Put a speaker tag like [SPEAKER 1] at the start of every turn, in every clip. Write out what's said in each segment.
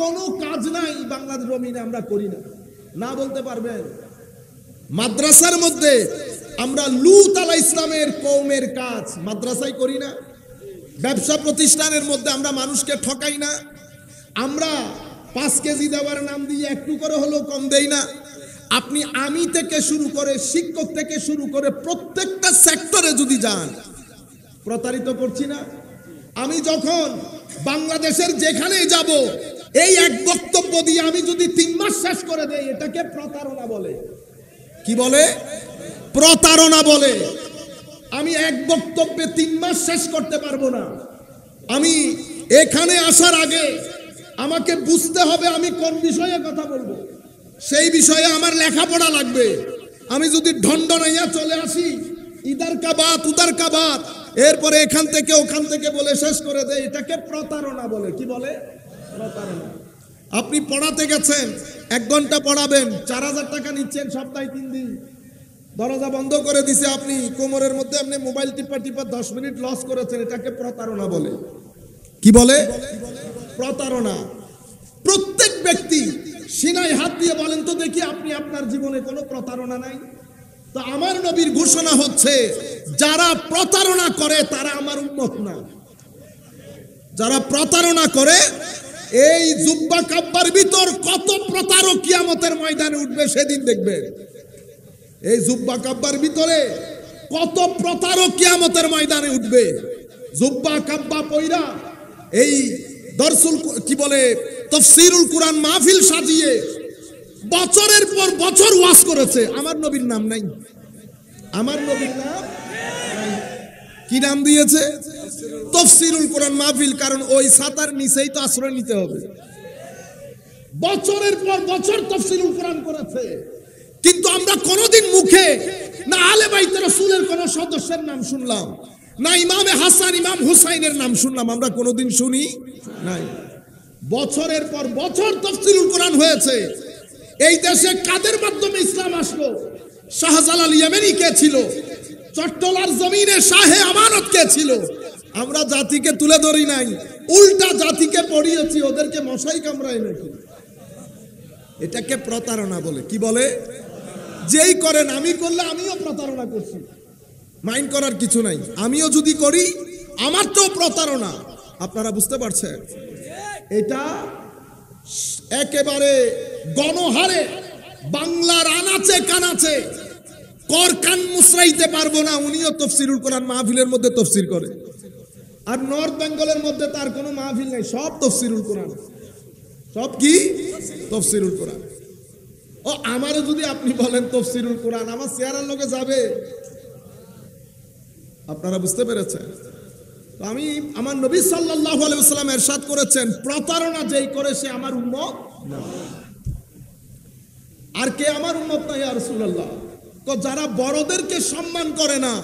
[SPEAKER 1] কোনো কাজ নাই বাংলাদেশ জমিনে আমরা করি না, না বলতে পারবেন? মাদ্রাসার মধ্যে আমরা লূত আলাইহিস ইসলামের কওমের কাজ মাদ্রাসায় করি না? ব্যবসা প্রতিষ্ঠানের মধ্যে আমরা মানুষকে ঠকাই না? আমরা 5 কেজি দেওয়ার নাম দিয়ে একটু করে হলেও কম দেই না? আপনি আমি থেকে শুরু করে শিক্ষক থেকে শুরু করে প্রত্যেকটা সেক্টরে যদি যান, প্রতারিত করছি না? আমি যখন বাংলাদেশের যেখানেই যাব, এই এক বক্তব্য দিয়ে আমি যদি 3 মাস শেষ করে দেই, এটাকে প্রতারণা বলে। কি বলে? প্রতারণা বলে। আমি এক বক্তব্যে 3 মাস শেষ করতে পারবো না। আমি এখানে আসার আগে আমাকে বুঝতে হবে আমি কোন বিষয়ে কথা বলবো, সেই বিষয়ে আমার লেখাপড়া লাগবে। আমি যদি ঢন্ডনাইয়া চলে আসি, ইদার কা বাত উদার কা বাত, এরপরে এখান থেকে ওখান থেকে বলে শেষ করে দেয়, এটাকে প্রতারণা বলে। কি বলে? প্রতারণা। আপনি পড়াতে গেছেন, 1 ঘন্টা পড়াবেন, 4000 টাকা নিচ্ছেন, সপ্তাহে 3 দিন দরজা বন্ধ করে দিছে, আপনি কোমরের মধ্যে আপনি মোবাইল টিপা 10 মিনিট লস করেছেন, এটাকে প্রতারণা বলে। কি বলে? প্রতারণা। প্রত্যেক ব্যক্তি সিনায় হাত দিয়ে বলেন তো দেখি, আপনি আপনার জীবনে কোনো প্রতারণা নাই? তো আমার নবীর ঘোষণা হচ্ছে, যারা প্রতারণা করে তারা আমার উম্মত না। যারা প্রতারণা করে, এই জুব্বা কাব্বার ভিতর কত প্রতারক কিয়ামতের ময়দানে উঠবে সেদিন দেখবেন। এই জুব্বা কাব্বার ভিতরে কত প্রতারক কিয়ামতের ময়দানে উঠবে। জুব্বা কাব্বা পয়রা এই দরসুল কি বলে তাফসীরুল কুরআন মাহফিল সাজিয়ে বছরের পর বছর ওয়াজ করেছে, আমার নবীর নাম নাই। আমার নবীর নাম নাই। কি নাম দিয়েছে? তাফসীরুল কুরআন মাহফিল। কারণ ওই ছাতার নিচেই তো আশ্রয় নিতে হবে। বছরের পর বছর তাফসীরুল কুরআন করেছে, কিন্তু আমরা কোনোদিন মুখে না আলে বাইতে রাসূলের কোন সদস্যের নাম শুনলাম, না ইমামে হাসান ইমাম হুসাইনের নাম শুনলাম, আমরা কোনোদিন শুনি নাই। বছরের পর বছর তাফসীরুল কুরআন হয়েছে। এই দেশে কাদের মাধ্যমে ইসলাম আসলো? শাহজালাল ইয়েমেনি কে ছিল? চট্টলার জমিনে শাহে আমানত কে ছিল? আমরা জাতিকে তুলে ধরি নাই, উল্টা জাতিকে পড়িয়েছি, ওদেরকে মশাই কামড়ায় নাকি। এটাকে প্রতারণা বলে। কি বলে? যেই করেন, আমি করলে আমিও প্রতারণা করছি, মাইন্ড করার কিছু নাই। আমিও যদি করি আমার তো প্রতারণা। আপনারা বুঝতে পারছেন? এটা একেবারে গণহারে বাংলার আনাচে কানাচে কর কান মুসরাইতে পারবো না, উনিও তাফসীরুল কুরআন মাহফিলের মধ্যে তাফসীর করে। আর নর্থ বেঙ্গলের মধ্যে তার কোনো মাহফিল নাই, সব তাফসীরুল কুরআন। সব কি? তাফসীরুল কুরআন। ও আমারে যদি আপনি বলেন তাফসীরুল কুরআন, আমার চেহারার লোকে যাবে? আপনারা বুঝতে পেরেছেন? আমি আমার নবী সাল্লাল্লাহু আলাইহি ওয়াসাল্লাম ইরশাদ করেছেন, প্রতারণা যেই করে সে আমার উম্মত না। আর কে আমার উম্মত না ইয়া রাসূলুল্লাহ? তো যারা বড়দেরকে সম্মান করে না,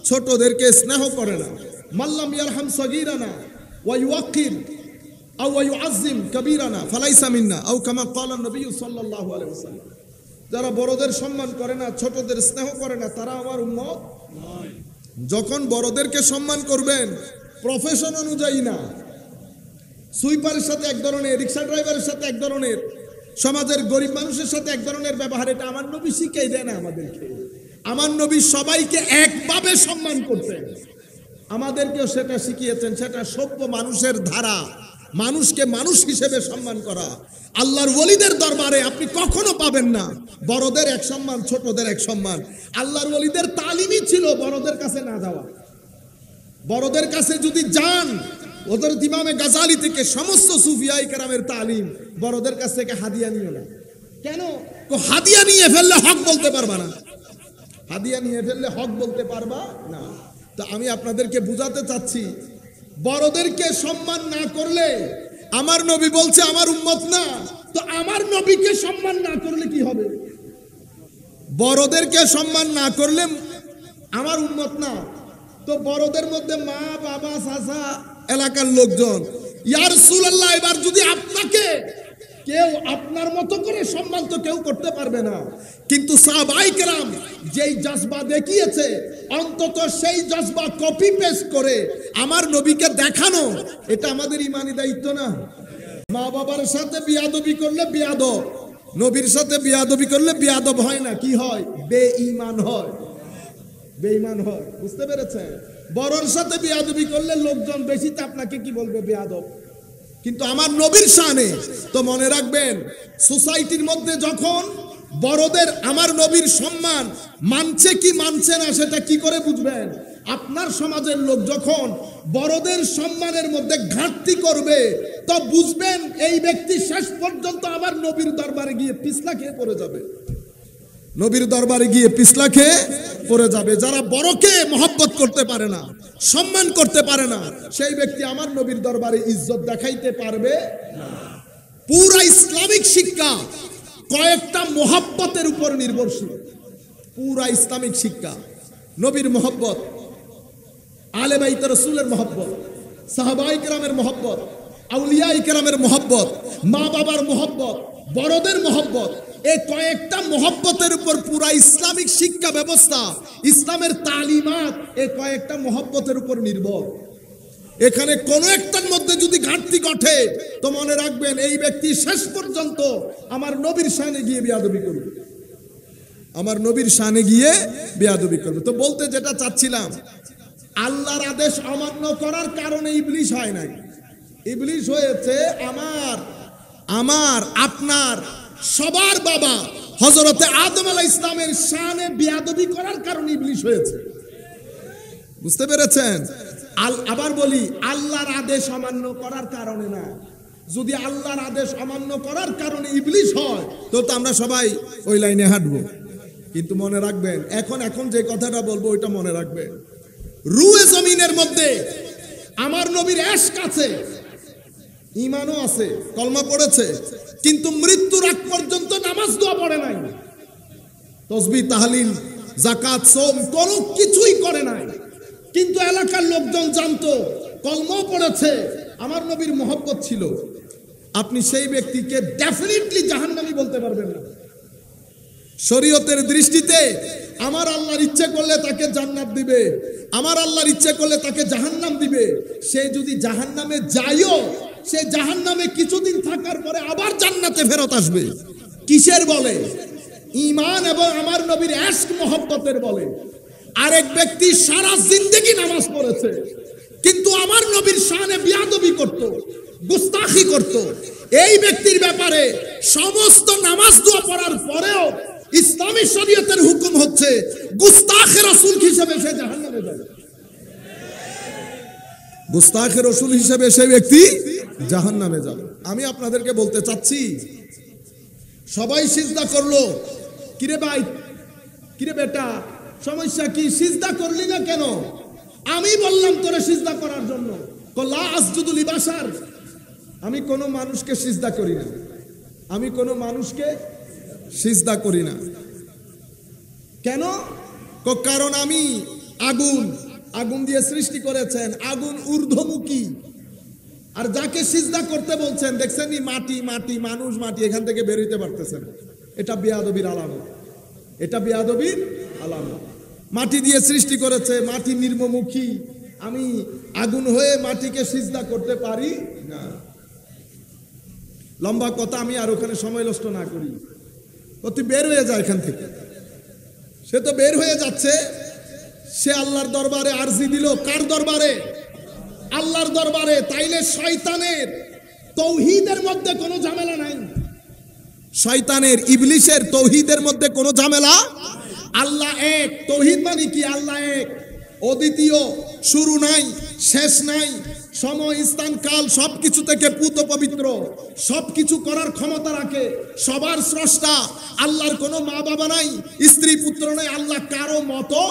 [SPEAKER 1] ছোটদেরকে স্নেহ করে না, মাল্লাম ইয়ারহাম সগীরানা ওয়া ইউকির আও ওয়া ইউআযিম কবীরানা ফালাইসা মিন্না আও কামা ক্বালা নবী সাল্লাল্লাহু আলাইহি ওয়াসাল্লাম। যারা বড়দের সম্মান করে না, ছোটদের স্নেহ করে না, তারা আমার উম্মত নয়। যখন বড়দেরকে সম্মান করবেন প্রফেশন অনুযায়ী না, সুইপারের সাথে এক ধরনের, রিক্সা ড্রাইভারের সাথে এক ধরনের, সমাজের গরিব মানুষের সাথে এক ধরনের ব্যবহার, এটা আমার নবী শিখিয়ে দেন আমাদেরকে। আমার নবী সবাইকে একভাবে সম্মান করতেন, আমাদেরকেও সেটা শিখিয়েছেন। সেটা সভ্য মানুষের ধারা, মানুষকে মানুষ হিসেবে সম্মান করা। আল্লাহর ওলিদের দরবারে আপনি কখনো পাবেন না বড়দের এক সম্মান, ছোটদের এক সম্মান। আল্লাহর ওলিদের তালিমই ছিল বড়দের কাছে না যাওয়া। বড়দের কাছে যদি যান, হযরত ইমামে গাজালি থেকে সমস্ত সুফিয়ায়ে কেরামের তালিম, বড়দের কাছ থেকে হাদিয়া নিও না। কেন? হাদিয়া নিয়ে ফেললে হক বলতে পারবা না। হাদিয়া নিয়ে ফেললে হক বলতে পারবা না। তো আমি আপনাদেরকে বুঝাতে চাচ্ছি, বড়দেরকে সম্মান না করলে আমার নবী বলছে আমার উম্মত না। তো আমার নবীকে সম্মান না করলে কি হবে? বড়দেরকে সম্মান না করলে আমার উম্মত না। তো বড়দের মধ্যে মা, বাবা, চাচা, এলাকার লোকজন, ইয়া রাসূলুল্লাহ, এবার যদি আপনাকে কেউ আপনার মতো করে সম্মান তো কেউ করতে পারবে না, কিন্তু সাহাবায়ে কেরাম যেই জজবা দেখিয়েছে, অন্তত সেই জজবা কপি পেস্ট করে আমার নবীকে দেখানো, এটা আমাদের ইমানি দায়িত্ব না? মা বাবার সাথে বিয়াদবি করলে বিয়াদব, নবীর সাথে বিয়াদবি করলে বিয়াদব হয় না, কি হয়? বেঈমান হয়, বেঈমান হয়। বুঝতে পেরেছেন? বড়র সাথে বিয়াদবি করলে লোকজন বেশিতে আপনাকে কি বলবে? বেয়াদব। কিন্তু আমার নবীর শানে তো মনে রাখবেন, সোসাইটির মধ্যে যখন বড়দের আমার নবীর সম্মান মানছে কি মানছে না সেটা কি করে বুঝবেন? আপনার সমাজের লোক যখন বড়দের সম্মানের মধ্যে ঘাটতি করবে তো বুঝবেন এই ব্যক্তি শেষ পর্যন্ত আমার নবীর দরবারে গিয়ে পিছলা খেয়ে পড়ে যাবে, নবীর দরবারে গিয়ে পিছলা খেয়ে পড়ে যাবে। যারা বড়কে মহব্বত করতে পারে না, সম্মান করতে পারে না, সেই ব্যক্তি আমার নবীর দরবারে ইজ্জত দেখাইতে পারবে না। পুরা ইসলামিক শিক্ষা কয়েকটা মহব্বতের উপর নির্ভরশীল। পুরা ইসলামিক শিক্ষা নবীর মহব্বত, আলে বাইত রাসূলের মহব্বত, সাহাবায়ে কেরামের মহব্বত, আউলিয়ায়ে কেরামের মহব্বত, মা বাবার মহব্বত, বড়দের মহব্বত, এই কয়েকটা মহব্বতের উপর পুরা ইসলামিক শিক্ষা ব্যবস্থা, ইসলামের তালিমাত এই কয়েকটা মহব্বতের উপর নির্ভর। এখানে কোন একটার মধ্যে যদি ঘাটতি ঘটে তো মনে রাখবেন এই ব্যক্তি শেষ পর্যন্ত আমার নবীর শানে গিয়ে বেয়াদবি করবে, আমার নবীর শানে গিয়ে বেয়াদবি করবে। তো বলতে যেটা চাচ্ছিলাম, আল্লাহর আদেশ অমান্য করার কারণে ইবলিশ হয় নাই, ইবলিশ হয়েছে আমার আপনার সবার বাবা হযরতে আদম আলাইহিস সালামের শানে বেয়াদবি করার কারণে ইবলিশ হয়েছে। বুঝতে পেরেছেন? আবার বলি, আল্লাহর আদেশ অমান্য করার কারণে না। যদি আল্লাহর আদেশ অমান্য করার কারণে ইবলিশ হয় তো আমরা সবাই ওই লাইনে হাঁটবো। কিন্তু মনে রাখবেন, এখন যে কথাটা বলবো ওইটা মনে রাখবেন, রুয়ে জমিনের মধ্যে আমার নবীর এশক আছে, ঈমানও আছে, কলমা পড়েছে, কিন্তু মৃত্যুর আগ পর্যন্ত নামাজ দোয়া পড়ে নাই, তাসবিহ তাহলিল যাকাত সওম কোনো কিছুই করে নাই। কিন্তু এলাকার লোকজন জানতো, কলমাও পড়েছে, আমার নবীর মহব্বত ছিল। আপনি সেই ব্যক্তিকে ডেফিনেটলি জাহান্নামী বলতে পারবেন না। শরীয়তের দৃষ্টিতে আমার আল্লাহর ইচ্ছে করলে তাকে জান্নাত দিবে, আমার আল্লাহর ইচ্ছে করলে তাকে জাহান্নাম দিবে। সে যদি জাহান্নামে যায়ও, সে জাহান্নামে কিছুদিন থাকার পরে আবার জান্নাতে ফেরত আসবে। কিসের বলে? ঈমান এবং আমার নবীর এশক মহব্বতের বলে। আরেক ব্যক্তি সারা জিন্দেগি নামাজ পড়েছে কিন্তু আমার নবীর শানে বিয়াদবি করত, গুস্তাখি করত, এই ব্যক্তির ব্যাপারে সমস্ত নামাজ দোয়া পড়ার পরেও ইসলামী শরীয়তের হুকুম হচ্ছে গুস্তাখে রাসূল হিসেবে সে জাহান্নামে যাবে, গুস্তাখে রাসূল হিসেবে সেই ব্যক্তি জাহান্নামে যাবে। আমি আপনাদেরকে বলতে চাচ্ছি, সবাই সিজদা করলো, কিরে ভাই, কিরে বেটা, সমস্যা কি? সিজদা করলি না কেন? আমি বললাম তোরে সিজদা করার জন্য। লা আসজুদু লিবাশার, আমি কোনো মানুষকে সিজদা করি না, আমি কোনো মানুষকে সিজদা করি না। কেন? কারণ আমি আগুন দিয়ে সৃষ্টি করেছেন, আগুন ঊর্ধ্বমুখী। আর যাকে সিজদা করতে বলছেন দেখছেন মাটি মাটি, মানুষ মাটি, এখান থেকে বের হইতে পারতেছেন। এটা বেয়াদবির আলামত, এটা বেয়াদবির আলামত। মাটি দিয়ে সৃষ্টি করেছে, মাটি নির্মমুখী, আমি আগুন হয়ে মাটিকে সিজদা করতে পারি না। লম্বা কথা, আমি আর ওখানে সময় নষ্ট না করি, তুই বের হয়ে যায় এখান থেকে। সে তো বের হয়ে যাচ্ছে, সে আল্লাহর দরবারে আরজি দিল। কার দরবারে? আল্লাহর দরবারে। তাইলে শয়তানের তৌহিদের মধ্যে কোনো ঝামেলা নাই, শয়তানের ইবলিশের তৌহিদের মধ্যে কোনো ঝামেলা। আল্লাহ এক, তৌহিদ মানে কি? আল্লাহ এক, অদ্বিতীয়, শুরু নাই, শেষ নাই, সময় স্থান কাল সবকিছু থেকে পুত পবিত্র, সবকিছু করার ক্ষমতা রাখে, সবার স্রষ্টা। আল্লাহর কোনো মা বাবা নাই, স্ত্রী পুত্র নাই, আল্লাহ কারো মতো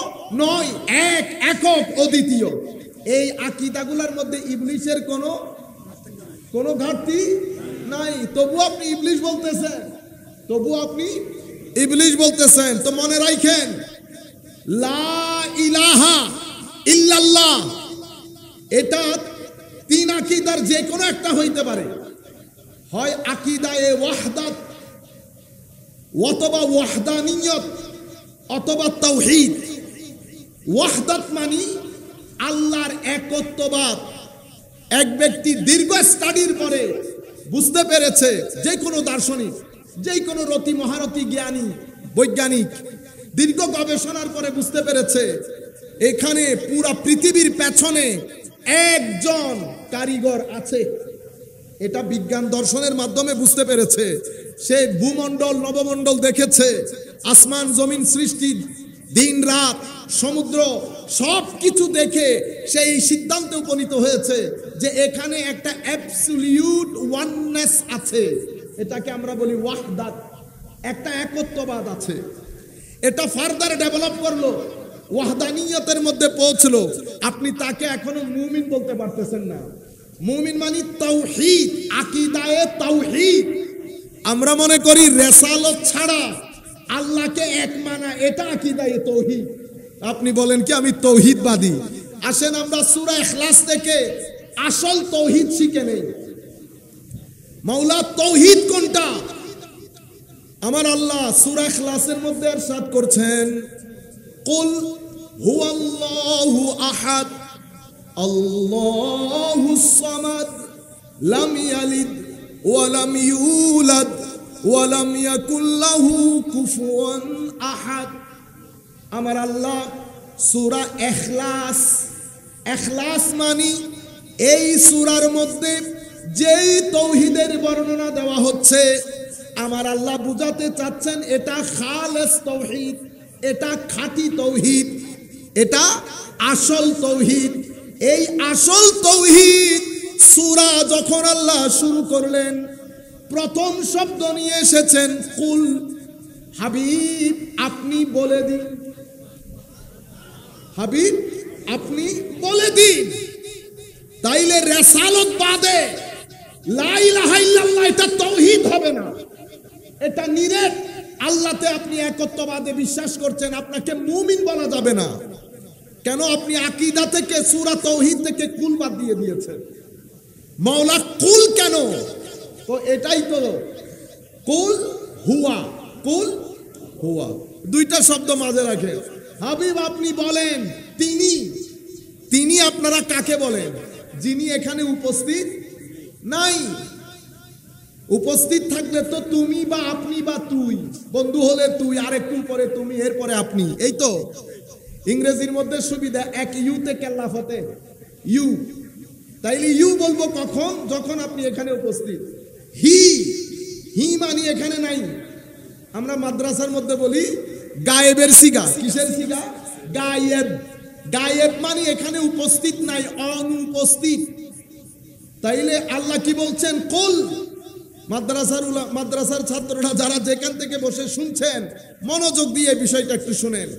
[SPEAKER 1] নয়, এক, একক, অদ্বিতীয়। এই আকীদাগুলোর মধ্যে ইবলিশের কোনো ঘাটতি নাই। তবু আপনি ইবলিশ বলতেছেন, তবু আপনি ইবলিশ বলতেছেন। তো মনে রাখেন, লা ইলাহা ইল্লাল্লাহ এটা তিন আকীদার যে কোনো একটা হইতে পারে। হয় আকীদায়ে ওয়াহদাত, অথবা ওয়াহদানিয়ত, অথবা তাওহীদ। ওয়াহদাত মানে আল্লাহর একত্ববাদ। এক ব্যক্তি দীর্ঘ স্টাডির পরে বুঝতে পেরেছে, যে কোনো দার্শনিক, যে কোনো রতি মহারথী জ্ঞানী বৈজ্ঞানিক দীর্ঘ গবেষণার পরে বুঝতে পেরেছে এখানে পুরা পৃথিবীর পেছনে একজন কারিগর আছে। এটা বিজ্ঞান দর্শনের মাধ্যমে বুঝতে পেরেছে। সে ভূমণ্ডল নবমণ্ডল দেখেছে, আসমান জমিন সৃষ্টি, দিন রাত, সমুদ্র সবকিছু দেখে সেই সিদ্ধান্তে উপনীত হয়েছে যে এখানে একটা অ্যাবসলিউট ওয়াননেস আছে। এটাকে আমরা বলি ওয়াহদাত, একটা একত্ববাদ আছে। এটা ফার্দার ডেভেলপ করলো, ওয়াহদানিয়তের মধ্যে পৌঁছলো। আপনি তাকে এখনো মুমিন বলতে পারতেছেন না। মুমিন মানে তাওহীদ, আকীদায়ে তাওহীদ। আমরা মনে করি রিসালাত ছাড়া আল্লাহকে এক মানা, এটা আকীদায়ে তাওহীদ। আপনি বলেন কি আমি তাওহীদবাদী। আসেন আমরা সূরা ইখলাস থেকে আসল তাওহীদ শিখে নেই। মাওলা তাওহীদ কোনটা? আমার আল্লাহ সূরা ইখলাসের মধ্যে ইরশাদ করছেন, কুল হুয়াল্লাহু আহাদ আল্লাহুস সামাদ লাম ইয়ালিদ ওয়া লাম ইউলাদ ওয়া লাম ইয়াকুল লাহু কুফুয়ান আহাদ। আমার আল্লাহ সূরা ইখলাস, ইখলাস মানে এই সূরার মধ্যে যেই তাওহীদের বর্ণনা দেওয়া হচ্ছে, আমার আল্লাহ বুঝাতে চাচ্ছেন এটা খালেস তাওহীদ, এটা খাঁটি তাওহীদ, এটা আসল তাওহীদ। এই আসল তাওহীদ সূরা যখন আল্লাহ শুরু করলেন, প্রথম শব্দ নিয়ে এসেছেন কুল, হাবিব আপনি বলে দিন, হাবিব আপনি বলে দিন। তাইলে রিসালাত বাদে লা ইলাহা ইল্লাল্লাহ এটা তাওহীদ হবে না। এটা নিরেট আল্লাহতে আপনি একত্ববাদে বিশ্বাস করছেন, আপনাকে মুমিন বলা যাবে না। কেন? আপনি আকীদা থেকে সূরা তাওহীদ থেকে কুল বাদ দিয়ে দিয়েছেন। মাওলা কুল কেন? তো এটাই তো কুল হুয়া, কুল হুয়া, দুইটা শব্দ মাঝে রাখে। হাবিব আপনি বলেন, তিনি, তিনি আপনারা কাকে বলেন? যিনি এখানে উপস্থিত নাই। উপস্থিত থাকলে তো তুমি বা আপনি বা তুই, বন্ধু হলে তুই, আর একটু পরে তুমি, এরপরে আপনি, এই তো। ইংরেজির মধ্যে সুবিধা, এক ইউতে কেল্লা ফতে, ইউ। তাইলে ইউ বলবো কখন? যখন আপনি এখানে উপস্থিত। হি, হি মানে এখানে নাই। আমরা মাদ্রাসার মধ্যে বলি গায়েবের সিগা। কিসের সিগা? গায়েব। গায়েব মানে এখানে উপস্থিত নাই, অনুপস্থিত। তাইলে আল্লাহ কি বলছেন? কুল। মাদ্রাসার ছাত্ররা যারা যেখান থেকে বসে শুনছেন, মনোযোগ দিয়ে বিষয়টা একটু শুনেন।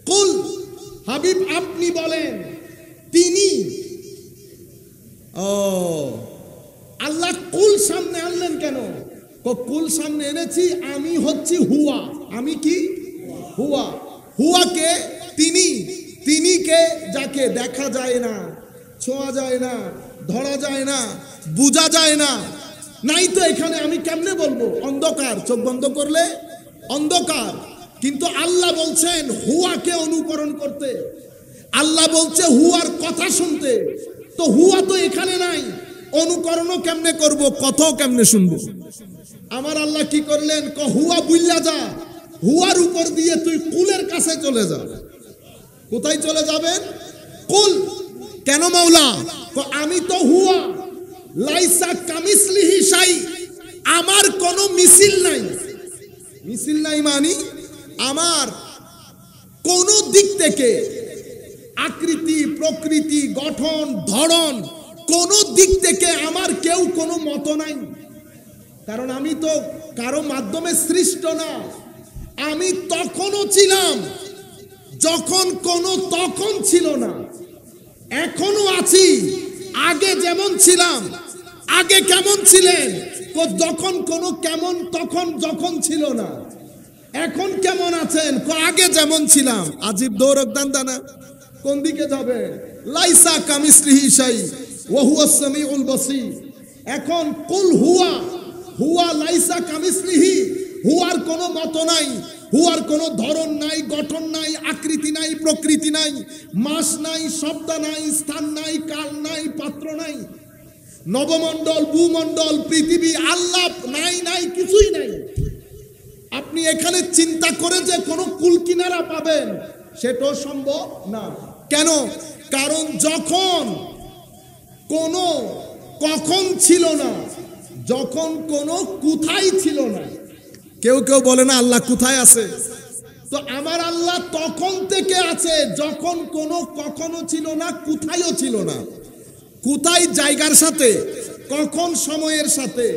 [SPEAKER 1] কুল, হাবিব আপনি বলেন, তিনি। ও আল্লাহ কুল সামনে আনলেন কেন? কুল সামনে এনেছি, আমি হচ্ছি হুয়া। আমি কি? হুয়া। হুয়াকে তিনি, তিনিকে যাকে দেখা যায় না, ছোঁয়া যায় না, ধরা যায় না, বোঝা যায় না, নাই তো এখানে, আমি কেমনে বলবো? অন্ধকার, চোখ বন্ধ করলে অন্ধকার। কিন্তু আল্লাহ বলছেন হুয়াকে অনুকরণ করতে, আল্লাহ বলছে হুয়ার কথা শুনতে। তো হুয়া তো এখানে নাই, অনুকরণও কেমনে করব, কথাও কেমনে শুনবো? আমার আল্লাহ কি করলেন? হুয়া বুইল্লা যা, হুয়ার উপর দিয়ে তুই কুলের কাছে চলে যা। কোথায় চলে যাবেন? কুল। কেন মাওলা? আমি তো হুয়া, লাইসা কামিসলিহি শাই, আমার কোনো মিছিল নাই। মিছিল নাই মানে আমার কোন দিক থেকে আকৃতি, প্রকৃতি, গঠন, ধরন, কোন দিক থেকে আমার কেউ কোনো মত নাই। কারণ আমি তো কারো মাধ্যমে সৃষ্ট না। আমি তখনও ছিলাম যখন কোনো তখন ছিল না, এখনো আছি। আগে যেমন ছিলাম, আগে কেমন ছিলেন? যখন কোনো কেমন, তখন যখন ছিল না। এখন কেমন আছেন? আগে যেমন ছিলাম। আজিব দৌড়ক দানা, কোন দিকে যাবে? লাইসা কামিসলিহি শাই ওয়া হুয়াস সামিউল বাসীর। এখন কুল হুয়া, হুয়া লাইসা কামিসলিহি, হুয়ার কোনো মত নাই, হুয়ার কোনো ধরন নাই, গঠন নাই, আকৃতি নাই, প্রকৃতি নাই, মাস নাই, শব্দ নাই, স্থান নাই, কাল নাই, পাত্র নাই। নবমণ্ডল, ভূমণ্ডল, পৃথিবী, আল্লাহ নাই, নাই কিছুই নাই। আপনি এখানে চিন্তা করে যে কোনো কুল কিনারা পাবেন সেটাও সম্ভব না। কেন? কারণ যখন কোনো কখন ছিল না, যখন কোনো কোথায় ছিল না। কেউ কেউ বলে না আল্লাহ কোথায় আছে, তো আমার আল্লাহ তখন থেকে আছে যখন কোনো কখনো ছিল না, কোথায়ও ছিল না। কোথায় জায়গার সাথে, কখন সময়ের সাথে।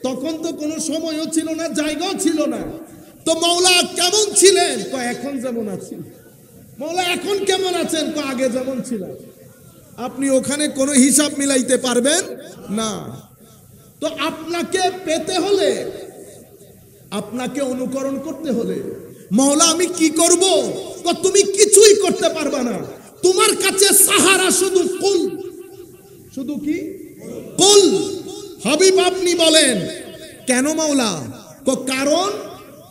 [SPEAKER 1] তখন তো কোনো সময়ও ছিল না, জায়গাও ছিল না। তো মওলা কেমন ছিলেন? এখন যেমন আছেন। মওলা এখন কেমন আছেন? আগে যেমন ছিলেন। আপনি ওখানে কোনো হিসাব মিলাইতে পারবেন না। তো আপনাকে পেতে হলে, আপনাকে অনুকরণ করতে হলে, মওলা আমি কি করব? তুমি কিছুই করতে পারবা না। তোমার কাছে সাহারা শুধু কুল। শুধু কি? কুল। হাবিব আপনি বলেন কেন মওলা? কারণ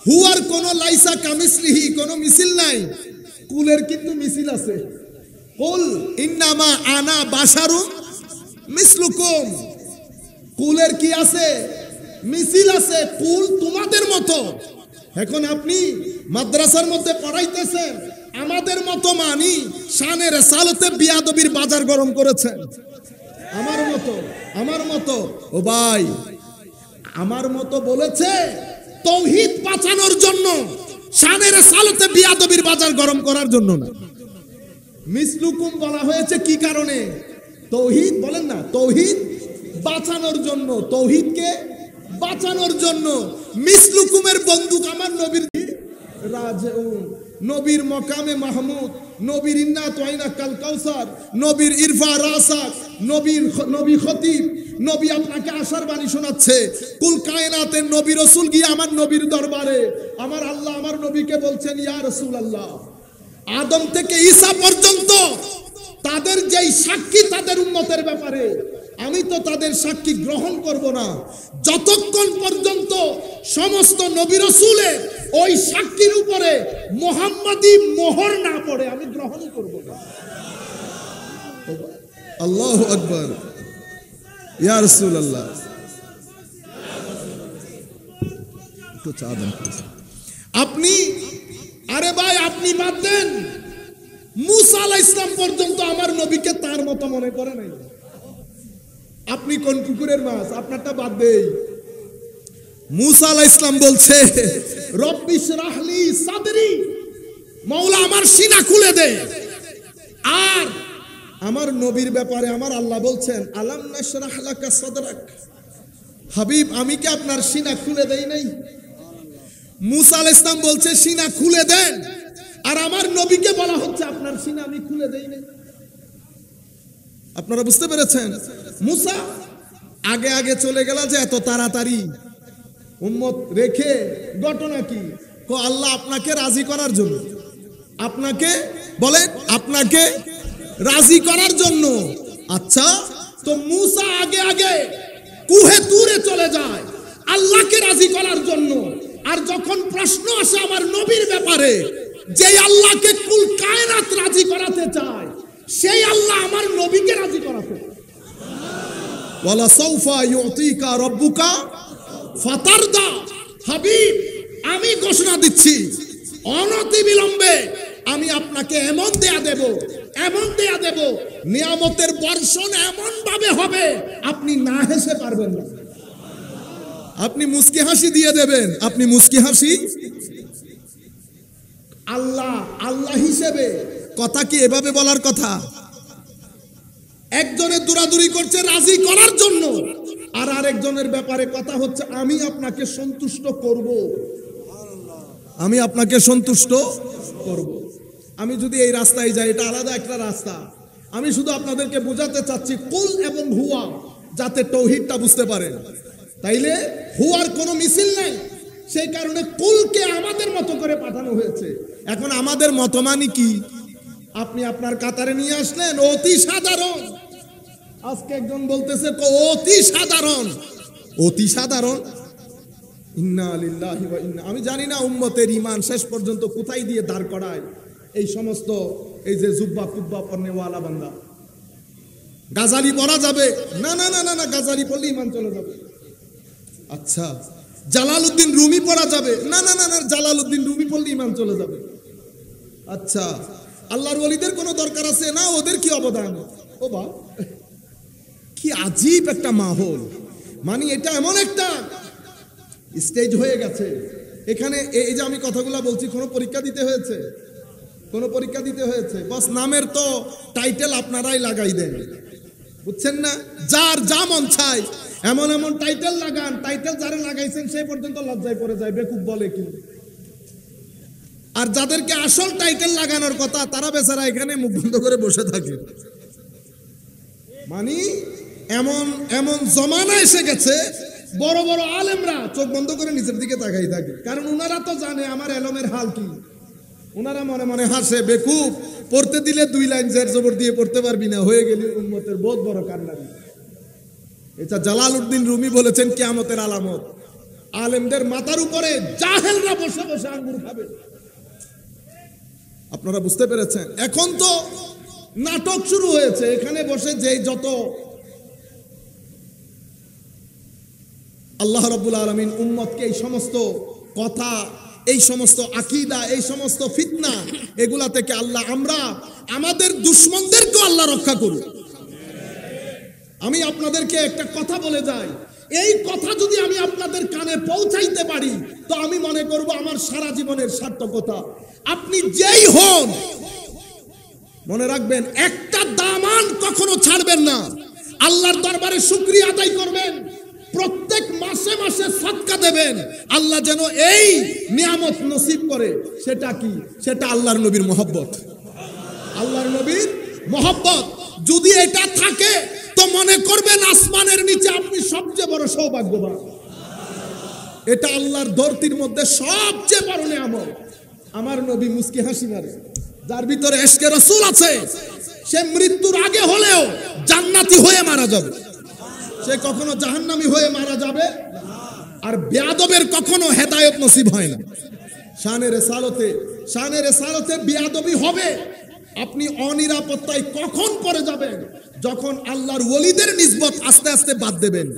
[SPEAKER 1] হুয়ার কোন লাইসা কামিসলিহি, কোন মিছিল নাই। কুলের কিন্তু মিছিল আছে। কুল ইন্নামা আনা বাশারুম মিসলুকুম। কুলের কি আছে? মিছিল আছে। কুল তোমাদের মতো। এখন আপনি মাদ্রাসার মধ্যে পড়াইতেছেন, আমাদের মতো মানি শানের সালতে বিয়াদবির বাজার গরম করেছেন। আমার মতো, আমার মতো। ও ভাই, আমার মতো বলেছে তৌহিদ বাঁচানোর জন্য, শানের সালতে বিয়াদবির বাজার গরম করার জন্য না। মিসলুকুম বলা হয়েছে কি কারণে? তৌহিদ বলেন না, তৌহিদ বাঁচানোর জন্য, তৌহিদকে বাঁচানোর জন্য। মিসলুকুমের বন্দুক আমার নবীর রাজউন, নবীর মকামে মাহমুদ, নবীর ইন্না তোয়াইনা কাল কাউসার, নবীর ইরফা রাসাক, নবী খতিব, নবী আপনাকে আশার বাণী শোনাচ্ছে। কুল কায়নাতের নবী রাসূল গিয়ে আমার নবীর দরবারে, আমার আল্লাহ আমার নবীকে বলছেন ইয়া রাসূলুল্লাহ, আদম থেকে ঈসা পর্যন্ত তাদের যেই সাক্ষী তাদের উম্মতের ব্যাপারে, আমি তো তাদের সাক্ষী গ্রহণ করব না যতক্ষণ পর্যন্ত সমস্ত নবী রাসূলের ওই সাক্ষীর উপরে মুহাম্মাদি মোহর না পড়ে, আমি গ্রহণই করব না। আল্লাহু আকবার। ইয়া রাসূলুল্লাহ, তো চা দেন আপনি। আরে ভাই আপনি বাদ দেন, মুসা আলাইহিস সালাম পর্যন্ত আমার নবীকে তার মতো মনে করে নাই। আপনি কোন কুকুরের মাছ? আপনারটা বাদ দেই। মুসা আলাইহিস সালাম বলছে রব্বি ইশরাহলি সাদরি, মাওলা আমার সিনা খুলে দে। আর আমার নবীর ব্যাপারে আমার আল্লাহ বলছেন আলাম নাশরাহ লাকা সাদরাক, হাবিব আমি কি আপনার সিনা খুলে দেই নাই? মুসা আলাইহিস সালাম বলছে সিনা খুলে দেন, আর আমার নবীকে বলা হচ্ছে আপনার সিনা আমি খুলে দেই নাই। আপনারা বুঝতে পেরেছেন? মুসা আগে আগে চলে গেল যে এত তাড়াতাড়ি উম্মত রেখে। ঘটনা কি? আল্লাহ আপনাকে রাজি করার জন্য, আপনাকে বলেন আপনাকে রাজি করার জন্য। আচ্ছা, তো মুসা আগে আগে কুহে তুরে চলে যায় আল্লাহকে রাজি করার জন্য। আর যখন প্রশ্ন আসে আমার নবীর ব্যাপারে, যে আল্লাহকে কুল কায়নাত রাজি করাতে চায়, সেই আল্লাহ আমার নবীকে রাজি করাতে। ওয়ালা সাউফা ইউতিকা রাব্বুকা ফাতারদা। হাবিব আমি ঘোষণা দিচ্ছি অনতি বিলম্বে আমি আপনাকে এমন দেয়া দেব, এমন দেয়া দেব, নিয়ামতের বর্ষণ এমন ভাবে হবে আপনি না হেসে পারবেন না। আপনি মুস্কি হাসি দিয়ে দেবেন, আপনি মুস্কি হাসি। আল্লাহ আল্লাহ হিসেবে কথা কি এভাবে বলার কথা? একজনের দৌড়াদৌড়ি করছে রাজি করার জন্য, আর আরেকজনের ব্যাপারে কথা হচ্ছে আমি আপনাকে সন্তুষ্ট করব, আমি আপনাকে সন্তুষ্ট করব। আমি যদি এই রাস্তায় যাই, এটা আলাদা একটা রাস্তা। আমি শুধু আপনাদেরকে বোঝাতে চাচ্ছি কুল এবং হুয়া, যাতে তৌহিদটা বুঝতে পারেন। তাইলে হুয়ার কোনো মিছিল নাই, সেই কারণে কুলকে আমাদের মতো করে পাঠানো হয়েছে। এখন আমাদের মতো মানে কি? আপনি আপনার কাতারে নিয়ে আসলেন অতি সাধারণ। আজকে একজন বলতেছে অতি সাধারণ, অতি সাধারণ। ইন্না লিল্লাহি ওয়া ইন্না, আমি জানি না উম্মতের ঈমান শেষ পর্যন্ত কোথায় দিয়ে দাঁড় করায় এই সমস্ত এই যে জুব্বা কুব্বা পরনেওয়ালা বান্দা। গাজালি পড়া যাবে না, না না না না, গাজালি পড়লে ইমান চলে যাবে। আচ্ছা, জালালউদ্দিন রুমি পড়া যাবে না, না না না, জালালউদ্দিন রুমি পড়লে ইমান চলে যাবে। আচ্ছা, আল্লাহর ওলিদের কোনো দরকার আছে না, ওদের কি অবদান? ও বা, কি আজীব একটা মাহৌল। মানে এটা এমন একটা স্টেজ হয়ে গেছে এখানে। এই যে আমি কথাগুলো বলছি, কোনো পরীক্ষা দিতে হয়েছে? কোনো পরীক্ষা দিতে হয়েছে? বস নামের তো টাইটেল আপনারাই লাগাই দেন, বুঝছেন না? যার যা মন চায় এমন এমন টাইটেল লাগান, টাইটেল যারা লাগাইছেন সেই পর্যন্ত লজ্জায় পড়ে যায়, বেকুব বলে কি। আর যাদেরকে আসল টাইটেল লাগানোর কথা তারা বেচারা এখানে মুখ বন্ধ করে বসে থাকে। মানে এমন এমন জমানা এসে গেছে, বড় বড় আলেমরা চোখ বন্ধ করে নিচের দিকে তাকাই থাকে, কারণ উনারা তো জানে আমার এলমের হাল কি। উনারা মনে মনে হাসে, বেকুব, পড়তে দিলে 2 লাইন জের জবর দিয়ে পড়তে পারবি না, হয়ে গেলি উম্মতের বহুত বড় কান্নারি। এটা জালালউদ্দিন রুমি বলেছেন কিয়ামতের আলামত। আলেমদের মাথার উপরে জাহেলরা বসে বসে আঙ্গুর খাবে। আপনারা বুঝতে পেরেছেন? এখন তো নাটক শুরু হয়েছে, এখানে বসে যেই যত আল্লাহ রাব্বুল আলামিন উম্মতকে এই সমস্ত কথা, এই সমস্ত আকীদা, এই সমস্ত ফিতনা, এগুলা থেকে আল্লাহ আমরা আমাদের দুশমনদেরকে আল্লাহ রক্ষা করুন। আমি আপনাদেরকে একটা কথা বলে যাই, এই কথা যদি আমি আপনাদের কানে পৌঁছাইতে পারি তো আমি মনে করব আমার সারা জীবনের সার্থকতা। আপনি যেই হন, মনে রাখবেন একটা দামান কখনো ছাড়বেন না। আল্লাহর দরবারে শুকরিয়া আদায় করবেন, প্রত্যেক মাসে মাসে সাদকা দেবেন। আল্লাহ যেন এই নিয়ামত নসিব করে। সেটা কি? সেটা আল্লাহর নবীর মহব্বত। আল্লাহর নবীর মহব্বত যদি এটা থাকে তো মনে করবেন আসমানের নিচে আপনি সবচেয়ে বড় সৌভাগ্যবান। এটা আল্লাহর ধরতির মধ্যে সবচেয়ে বড় নিয়ামত। আমার নবী মুস্কি হাসি মারে, যার ভিতরে ইশকে রাসূল আছে, সে মৃত্যুর আগে হলেও জান্নাতি হয়ে মারা যাবে, সে কখনো জাহান্নামী হয়ে মারা যাবে। আর বেয়াদবের কখনো হেদায়েত নসিব হয় না। শানে রেসালতে বেয়াদবি হবে। আপনি অনিরাপত্তায় কখন পড়ে যাবেন? যখন আল্লাহর ওলিদের নিসবত আস্তে আস্তে বাদ দেবেন।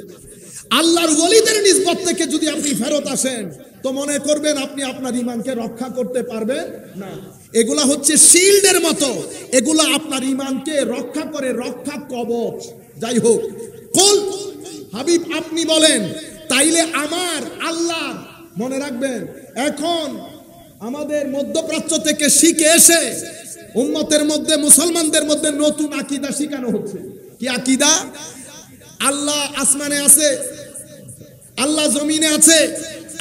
[SPEAKER 1] আল্লাহর ওলিদের নিসবত থেকে যদি আপনি ফেরত আসেন তো মনে করবেন আপনি আপনার ঈমানকে রক্ষা করতে পারবেন না। এগুলা হচ্ছে শিল্ডের মতো, এগুলা আপনার ঈমানকে রক্ষা করে, রক্ষা কবচ। যাই হোক, কুল হাবিব আপনি বলেন, তাইলে আমার আল্লাহ, মনে রাখবেন এখন আমাদের মধ্যপ্রাচ্য থেকে শিখে এসে উম্মতের মধ্যে, মুসলমানদের মধ্যে নতুন আকীদা শিখানো হচ্ছে। কি আকীদা? আল্লাহ আসমানে আছে, আল্লাহ জমিনে আছে,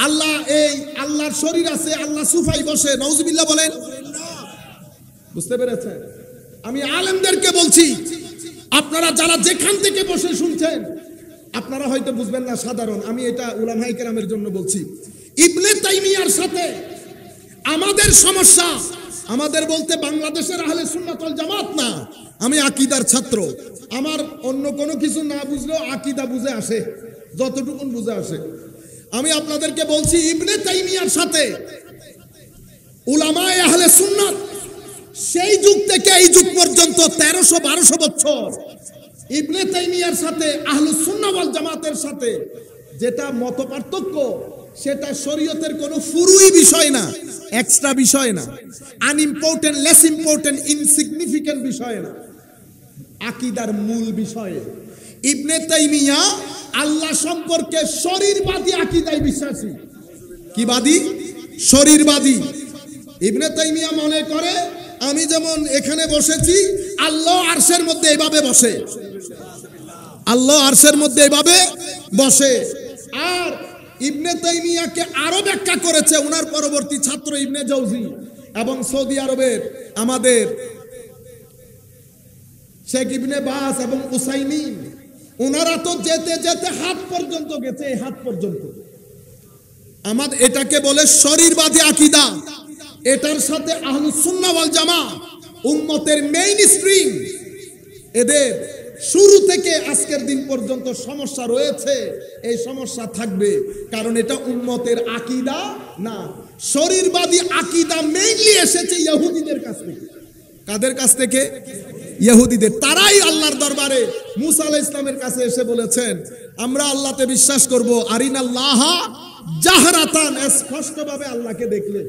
[SPEAKER 1] আল্লাহ এই আল্লাহর শরীর আছে, আল্লাহ সুফাই বসে। নাউজুবিল্লাহ বলেন। বুঝতে পেরেছেন? আমি আলেমদেরকে বলছি, আপনারা যারা যেখান থেকে বসে শুনছেন, আপনারা হয়তো বুঝবেন না, সাধারণ, আমি এটা উলামায়ে কেরামের জন্য বলছি। ইবনে তাইমিয়ার সাথে আমাদের সমস্যা, আমাদের বলতে বাংলাদেশের আহলে সুন্নাত ওয়াল জামাত না, আমি আকীদার ছাত্র। আমার অন্য কোনো কিছু না বুঝলেও আকীদা বুঝে আসে, যতটুকুন বুঝে আসে। আমি আপনাদেরকে বলছি, ইবনে তাইমিয়ার সাথে উলামায়ে আহলে সুন্নাত সেই যুগ থেকে এই যুগ পর্যন্ত 1300-1200 বছর ইবনে তাইমিয়ার সাথে আহলুস সুন্নাহ ওয়াল জামাতের সাথে যেটা মতপার্থক্য, সেটা শরীয়তের কোনো ফুরুই বিষয় না, এক্সট্রা বিষয় না, আনইম্পর্টেন্ট, লেস ইম্পর্টেন্ট, ইনসিগনিফিকেন্ট বিষয় না, আকীদার মূল বিষয়ে। ইবনে তাইমিয়া আল্লাহ সম্পর্কে শরীরবাদী আকীদায় বিশ্বাসী। কি বাদী? শরীরবাদী। ইবনে তাইমিয়া মনে করে আমি যেমন এখানে বসেছি, আল্লাহ আরশের মধ্যে এভাবে বসে, আল্লাহ আরশের মধ্যে এভাবে বসে। আর ইবনে তাইমিয়াকে আরো ব্যাখ্যা করেছে ওনার পরবর্তী ছাত্র ইবনে জাওজি এবং সৌদি আরবের আমাদের শেখ ইবনে বাস এবং উসাইমিন। ওনারা তো যেতে যেতে হাত পর্যন্ত গেছে, এই হাত পর্যন্ত। আমাদের এটাকে বলে শরীরবাদী আকীদা। এটার সাথে আহলুস সুন্নাহ ওয়াল জামাত উম্মতের মেইন স্ট্রিম, এদের শুরু থেকে আজকের দিন পর্যন্ত সমস্যা রয়েছে, এই সমস্যা থাকবে, কারণ এটা উম্মতের আকীদা না। শরীরবাদী আকীদা মেইনলি এসেছে ইহুদিদের কাছ থেকে। কাদের কাছ থেকে? ইহুদিদের। তারাই আল্লাহর দরবারে মুসা আলাইহিস সালামের কাছে এসে বলেছেন, আমরা আল্লাহতে বিশ্বাস করব, আরিনাল্লাহ জাহরাতান, স্পষ্টভাবে আল্লাহকে দেখলে।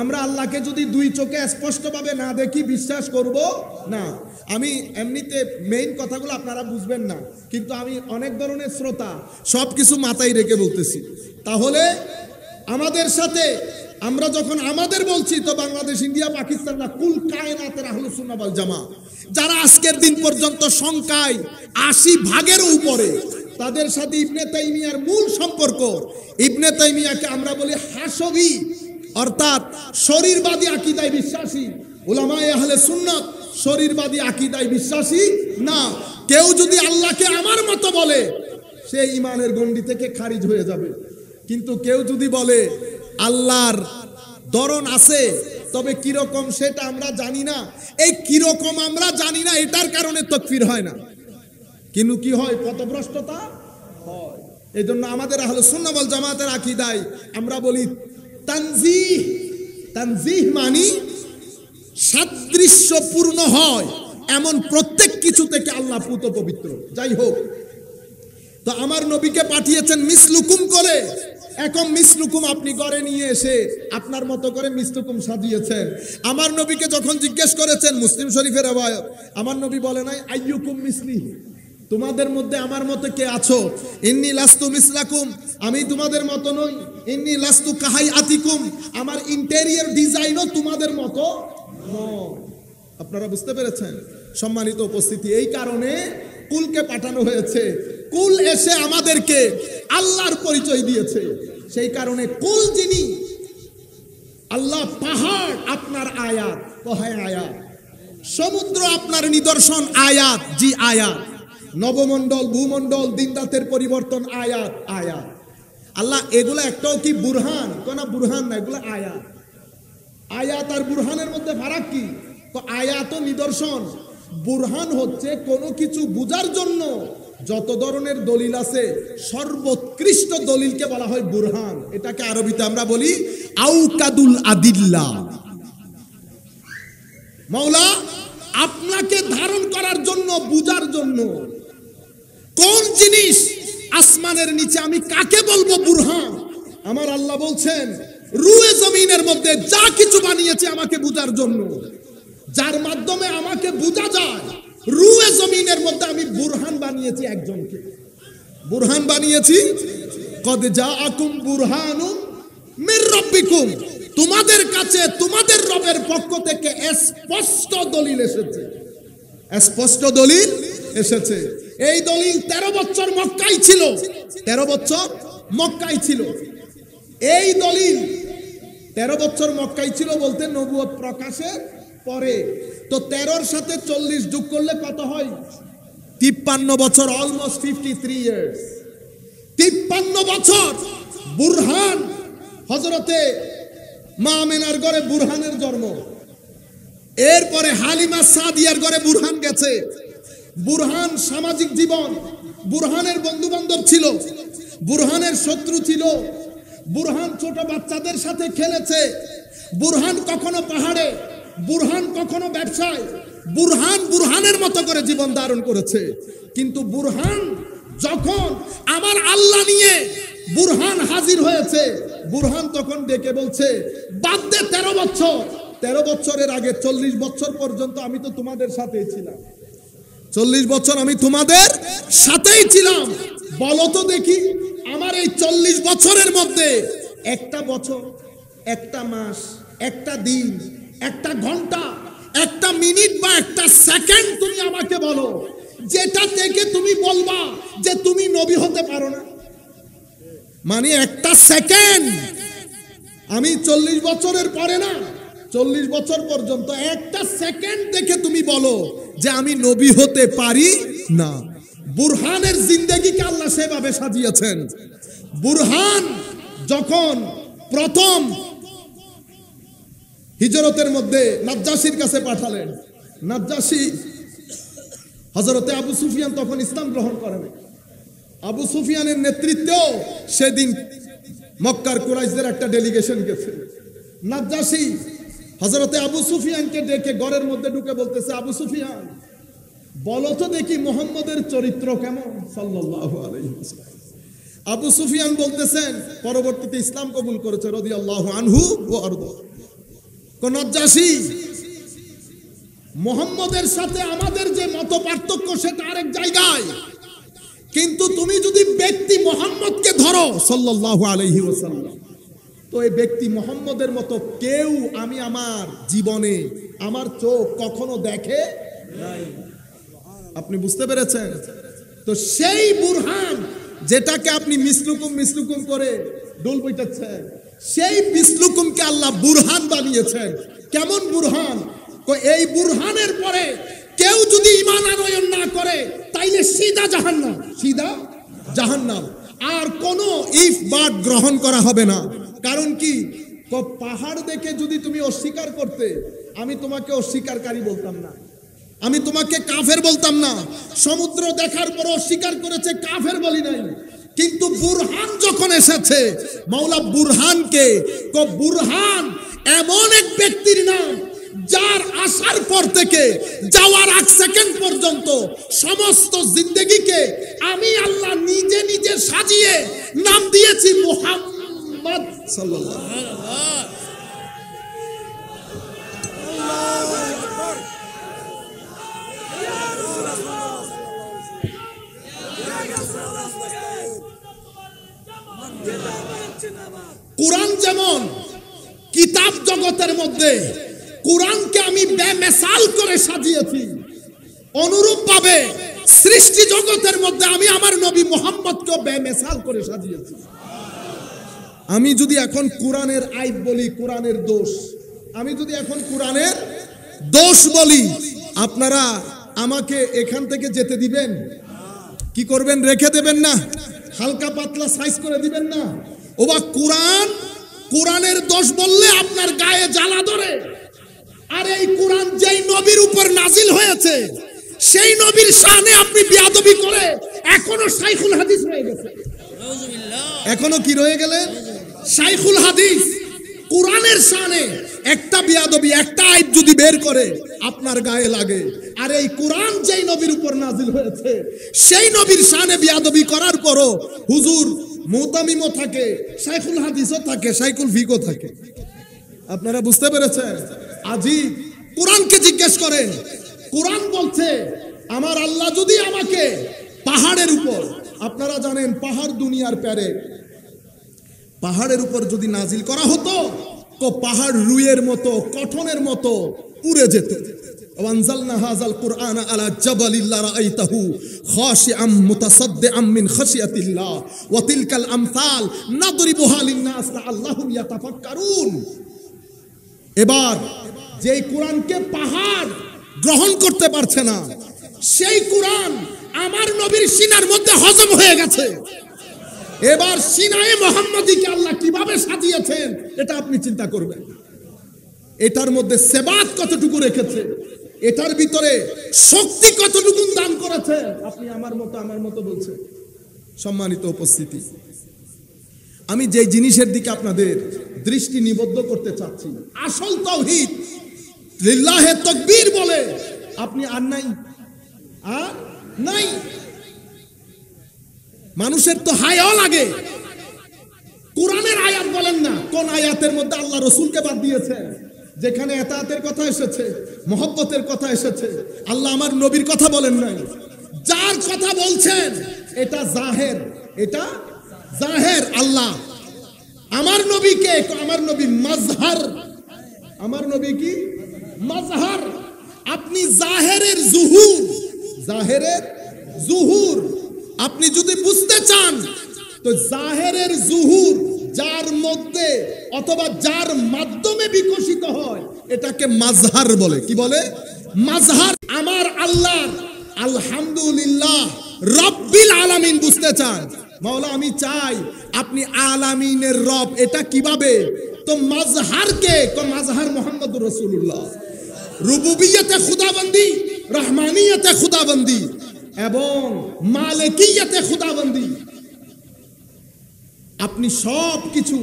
[SPEAKER 1] আমরা আল্লাহকে যদি দুই চোখে স্পষ্টভাবে না দেখি বিশ্বাস করব না। আমি এমনিতে মেইন কথাগুলো আপনারা বুঝবেন না, কিন্তু আমি অনেক ধরনের শ্রোতা, সব কিছু মাথায় রেখে বলতেছি। তাহলে আমাদের সাথে আমরা যখন আমাদের বলছি, তো বাংলাদেশ, ইন্ডিয়া, পাকিস্তান না, কুল কায়নাতের আহলুস সুন্নাহ ওয়াল জামাত যারা আজকের দিন পর্যন্ত সংখ্যায় 80% উপরে, তাদের সাথে ইবনে তাইমিয়ার মূল সম্পর্ক। ইবনে তাইমিয়াকে আমরা বলি হাসবি, অর্থাৎ শরীরবাদী আকীদায় বিশ্বাসী। উলামায়ে আহলে সুন্নাত শরীরবাদী আকীদায় বিশ্বাসী না। কেউ যদি আল্লাহকে আমার মতো বলে, সে ঈমানের গণ্ডি থেকে খারিজ হয়ে যাবে। কিন্তু কেউ যদি বলে আল্লাহর ধরন আছে, তবে কিরকম সেটা আমরা জানি না, এই কিরকম আমরা জানি না এটার কারণে তাকফীর হয় না, কিন্তু কি হয়, পথভ্রষ্টতা হয়। এই জন্য আমাদের আহলুস সুন্নাহ ওয়াল জামাতের আকীদায় আমরা বলি তানজিহ। তানজিহ মানে সাদৃশ্যপূর্ণ হয় এমন প্রত্যেক কিছু থেকে আল্লাহ পুত পবিত্র। যাই হোক, তো আমার নবীকে পাঠিয়েছেন মিসলুকুম করে। এখন মিসলুকুম আপনি করে নিয়ে এসে আপনার মতো করে মিসলুকুম সাজিয়েছেন। আমার নবীকে যখন জিজ্ঞেস করেছেন, মুসলিম শরীফের রওয়ায়াত, আমার নবী বলে নাই আইয়ুকুম মিসলি, তোমাদের মধ্যে আমার মতো কে আছো? ইন্নী লাস্তু মিসলাকুম, আমি তোমাদের মতো নই। ইন্নী লাস্তু কাহাইআতিকুম, আমার ইন্টেরিয়র ডিজাইনও তোমাদের মতো নয়। আপনারা বুঝতে পেরেছেন? সম্মানিত উপস্থিতি, এই কারণে কুলকে পাঠানো হয়েছে। কুল এসে আমাদেরকে আল্লাহর পরিচয় দিয়েছে। সেই কারণে কুল যিনি, আল্লাহ পাহাড় আপনার আয়াত, কহায় আয়াত, সমুদ্র আপনার নিদর্শন আয়াত, জি আয়াত, নবমণ্ডল, ভূমণ্ডল, দিন রাতের পরিবর্তন আয়াত, আয়াত। আল্লাহ এগুলা একটাও কি বুরহান? কোন বুরহান না, এগুলো আয়াত। আয়াত আর বুরহানের মধ্যে ফারাক কি? তো আয়াত ও নিদর্শন, বুরহান হচ্ছে কোনো কিছু বুঝার জন্য যত ধরনের দলিল আছে, সর্বোৎকৃষ্ট দলিলকে বলা হয় বুরহান। এটাকে আরবিতে আমরা বলি আউকাদুল আদিল্লা। মাওলা আপনাকে ধারণ করার জন্য, বুঝার জন্য, কোন জিনিস আসমানের নিচে আমি কাকে বলবো বুরহান? আমার আল্লাহ বলছেন রুয়ে জমিনের মধ্যে যা কিছু বানিয়েছে আমাকে বুঝার জন্য, যার মাধ্যমে আমাকে বোঝা যায়, রুয়ে জমিনের মধ্যে আমি বুরহান বানিয়েছি একজনকে। বুরহান বানিয়েছি, কদ জাআকুম বুরহানুম মির রাব্বিকুম, তোমাদের কাছে তোমাদের রবের পক্ষ থেকে স্পষ্ট দলিল এসেছে। স্পষ্ট দলিল এসেছে। এই দলিল 13 বছর মক্কায় ছিল। 13 বছর মক্কায় ছিল এই দলিল। 13 বছর মক্কায় ছিল বলতে নবুয়ত প্রকাশের পরে। তো 13 এর সাথে 40 যোগ করলে কত হয়? 53 বছর, অলমোস্ট 53 ইয়ার্স। 53 বছর বুরহান, হযরতে মা আমেনার ঘরে বুরহানের জন্ম। এরপরে হালিমা সাদিয়ার ঘরে বুরহান গেছে। বুরহান সামাজিক জীবন, বুরহানের বন্ধু বান্ধব ছিল, বুরহানের শত্রু ছিল। বুরহান ছোট বাচ্চাদের সাথে খেলেছে। বুরহান কখনো পাহাড়ে, বুরহান কখনো ব্যবসায়। বুরহান বুরহানের মতো করে জীবন ধারণ করেছে। কিন্তু বুরহান যখন আমার আল্লাহ নিয়ে বুরহান হাজির হয়েছে, বুরহান তখন ডেকে বলছে, বাদ দে 13 বছর। 13 বছরের আগে 40 বছর পর্যন্ত আমি তো তোমাদের সাথেই ছিলাম। 40 বছর আমি তোমাদের সাথেই ছিলাম। বলো তো দেখি, আমার এই 40 বছরের মধ্যে একটা বছর, একটা মাস, একটা দিন, একটা ঘন্টা, একটা মিনিট বা একটা সেকেন্ড তুমি আমাকে বলো, যেটা থেকে তুমি বলবা যে তুমি নবী হতে পারো না। মানে একটা সেকেন্ড, আমি 40 বছরের পরে না, 40 বছর পর্যন্ত একটা সেকেন্ড দেখে তুমি বলো যে আমি নবী হতে পারি না। বুরহানের জিন্দেগিকে আল্লাহ সেভাবে সাজিয়েছেন। বুরহান যখন প্রথম হিজরতের মধ্যে নাজ্জাশীর কাছে পাঠালেন, নাজ্জাশী হযরতে আবু সুফিয়ান তখন ইসলাম গ্রহণ করেন। আবু সুফিয়ানের নেতৃত্বেও সেদিন মক্কার কুরাইশদের একটা ডেলিগেশন গেছে। নাজ্জাশী হযরতে আবু সুফিয়ানকে ডেকে ঘরের মধ্যে ঢুকে বলতেছে, আবু সুফিয়ান বলো তো দেখি মুহাম্মদের চরিত্র কেমন সাল্লাল্লাহু আলাইহি ওয়াসাল্লাম। আবু সুফিয়ান বলতেছেন, পরবর্তীতে ইসলাম কবুল করেছে রাদিয়াল্লাহু আনহু ওয়া আরদা, নাজ্জাশী, মুহাম্মদের সাথে আমাদের যে মত পার্থক্য সেটা আরেক জায়গায়, কিন্তু তুমি যদি ব্যক্তি মুহাম্মদকে ধরো সাল্লাল্লাহু আলাইহি ওয়াসাল্লাম, তো এই ব্যক্তি মুহাম্মদের মতো কেউ আমি আমার জীবনে আমার চোখ কখনো দেখে নাই। আপনি বুঝতে পেরেছেন? তো সেই বুরহান যেটাকে আপনি মিসলুকুম করে ডোল বইটাচ্ছেন, সেই মিসলুকুমকে আল্লাহ বুরহান বানিয়েছেন। কেমন বুরহান? এই বুরহানের পরে কেউ যদি ঈমান আনয়ন না করে তাইলে সিধা জাহান্নাম, সিধা জাহান্নাম, আর কোনো ইফ বাট গ্রহণ করা হবে না। কারণ কি? পাহাড় দেখে যদি তুমি অস্বীকার করতে, আমি তোমাকে অস্বীকারী বলতাম না, আমি তোমাকে কাফের বলতাম না। সমুদ্র দেখার পর অস্বীকার করেছে, কাফের বলি নাই। কিন্তু বুরহান যখন এসেছে, মাওলা বুরহানকে, বুরহান এমন এক ব্যক্তির নাম যার আসার পর থেকে যাওয়ার 1 সেকেন্ড পর্যন্ত সমস্ত জিন্দেগিকে আমি আল্লাহ নিজে নিজে সাজিয়ে নাম দিয়েছি মুহাম্মদ সাল্লাল্লাহু আলাইহি ওয়াসাল্লাম। কুরআন যেমন কিতাব জগতের মধ্যে কুরআনকে আমি বেমিসাল করে সাজিয়েছি, অনুরূপ ভাবে সৃষ্টি জগতের মধ্যে আমি আমার নবী মুহাম্মদকে বেমিসাল করে সাজিয়েছি। আমি যদি এখন কোরআনের আইব বলি, কোরআনের দোষ, আমি যদি এখন কোরআনের দোষ বলি, আপনারা আমাকে এখান থেকে যেতে দিবেন? কি করবেন? রেখে দেবেন না? হালকা পাতলা সাইজ করে দিবেন না? ওবা কোরআনের দোষ বললে আপনার গায়ে জ্বালা ধরে। আর এই কোরআন যেই নবীর উপর নাজিল হয়েছে, সেই নবীর শানে আপনি বিয়াদবি করে এখনো শাইখুল হাদিস রয়ে গেছে। এখনো কি রয়ে গেলেন? শাইখুল হাদিস। কোরআনের শানে একটা বিয়াদবি, একটা আইব যদি বের করে আপনার গায়ে লাগে, আর এই কোরআন যেই নবীর উপর নাজিল হয়েছে সেই নবীর শানে বিয়াদবি করার পরও হুজুর মুতামিমও থাকে, শাইখুল হাদিসও থাকে, শাইখুল ফিকও থাকে। আপনারা বুঝতে পেরেছেন? আজি কোরআনকে জিজ্ঞেস করেন, কোরআন বলছে আমার আল্লাহ যদি আমাকে পাহাড়ের উপর, আপনারা জানেন পাহাড় দুনিয়ার প্যারেড, পাহাড়ের উপর যদি নাজিল করা হতো তো পাহাড় রুইয়ের মতো, কঠনের মতো পুড়ে যেত। ওয়ানজালনা হাযাল কুরআনা আলা জাবালিল লারাআইতাহু খাশিআম মুতাসাদ্দিআম মিন খাশিয়াতিল্লাহ ওয়া তিলকাল আমসাল নাদরিবুহা লিন-নাস লাআল্লাহুম ইয়াতাফাক্কারুন। এবার যেই কোরআনকে পাহাড় গ্রহণ করতে পারছে না, সেই কোরআন আমার নবীর সিনার মধ্যে হজম হয়ে গেছে। এবার সিনায়ে মুহাম্মদীকে আল্লাহ কিভাবে সাজিয়েছেন এটা আপনি চিন্তা করবেন। এটার মধ্যে সেবাত কতটুকু রেখেছে, এটার ভিতরে শক্তি কতটুকু দান করেছে। আপনি আমার মতো বলছেন। সম্মানিত উপস্থিতি, আমি যে জিনিসের দিকে আপনাদের দৃষ্টি নিবদ্ধ করতে চাচ্ছি, আসল তাওহীদ লিল্লাহে তাকবীর বলে আপনি আর নাই। মানুষের তো হায়াও লাগে। কোরআনের আয়াত বলেন না, কোন আয়াতের মধ্যে আল্লাহ রাসূলকে বাদ দিয়েছে? যেখানে এতাআতের কথা এসেছে, মহব্বতের কথা এসেছে, আল্লাহ আমার নবীর কথা বলেন নাই। যার কথা বলছেন এটা জাহের, এটা জাহের। আল্লাহ আমার নবীকে, আমার নবী মাজহার, আমার নবী কি মাজহার। আপনি জাহেরের জুহুর, জাহেরের জুহুর আপনি যদি বুঝতে চান, তো জাহেরের জুহুর যার মধ্যে অথবা যার মাধ্যমে বিকশিত হয় এটাকে মাজহার বলে। কি বলে? মাজহার। আমার আল্লাহ আলহামদুলিল্লাহ রব্বিল আলামিন বুঝতে চান, মাওলা আমি চাই আপনি আলামিনের রব, এটা কিভাবে? তো মাজহারকে, মাজহার মুহাম্মদুর রাসূলুল্লাহ, রুবুবিয়তে খুদাবন্দি, রহমানিয়তে খুদাবন্দি এবং মালিকিয়তে খুদাবন্দি, আপনি সব কিছু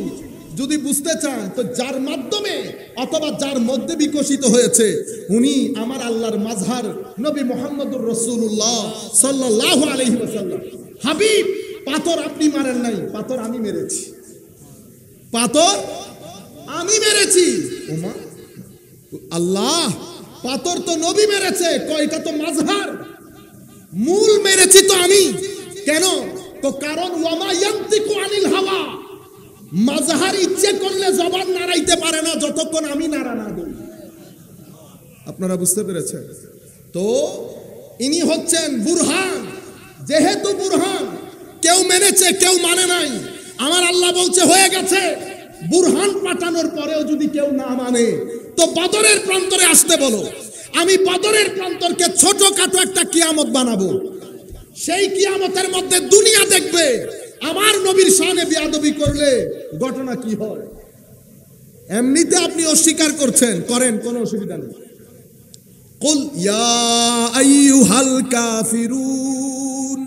[SPEAKER 1] যদি বুঝতে চান তো যার মাধ্যমে অথবা যার মধ্যে বিকশিত হয়েছে উনি আমার আল্লাহর মাযহার নবী মুহাম্মদুর রাসূলুল্লাহ সাল্লাল্লাহু আলাইহি ওয়াসাল্লাম। হাবিব, পাথর আপনি মারেন নাই, পাথর আমি মেরেছি, পাথর আমি মেরেছি। ওমা আল্লাহ, পাথর তো নবী মেরেছে, কয়টা তো মাযহার, মূল মেরেছি তো আমি। কেন? তো কারণ ওয়ামা ইয়ান্তিকু আনিল হাওয়া, মাযহার ইচ্ছে করলে জবান নাড়াইতে পারে না যতক্ষণ আমি নাড়া না দেই। আপনারা বুঝতে পেরেছেন? তো ইনি হচ্ছেন বুরহান। যেহেতু বুরহান, কেউ মেনেছে কেউ মানে নাই, আমার আল্লাহ বলছে হয়ে গেছে। বুরহান পাঠানোর পরেও যদি কেউ না মানে তো বদরের প্রান্তরে আসতে বলো, আমি বদরের প্রান্তরকে ছোটখাটো একটা কিয়ামত বানাবো। সেই কিয়ামতের মধ্যে দুনিয়া দেখবে আমার নবীর শানে বেয়াদবি করলে ঘটনা কি হয়। এমনিতে আপনি অস্বীকার করছেন, করেন, কোনো অসুবিধা নেই। কুল ইয়া আইয়ুহাল কাফিরুন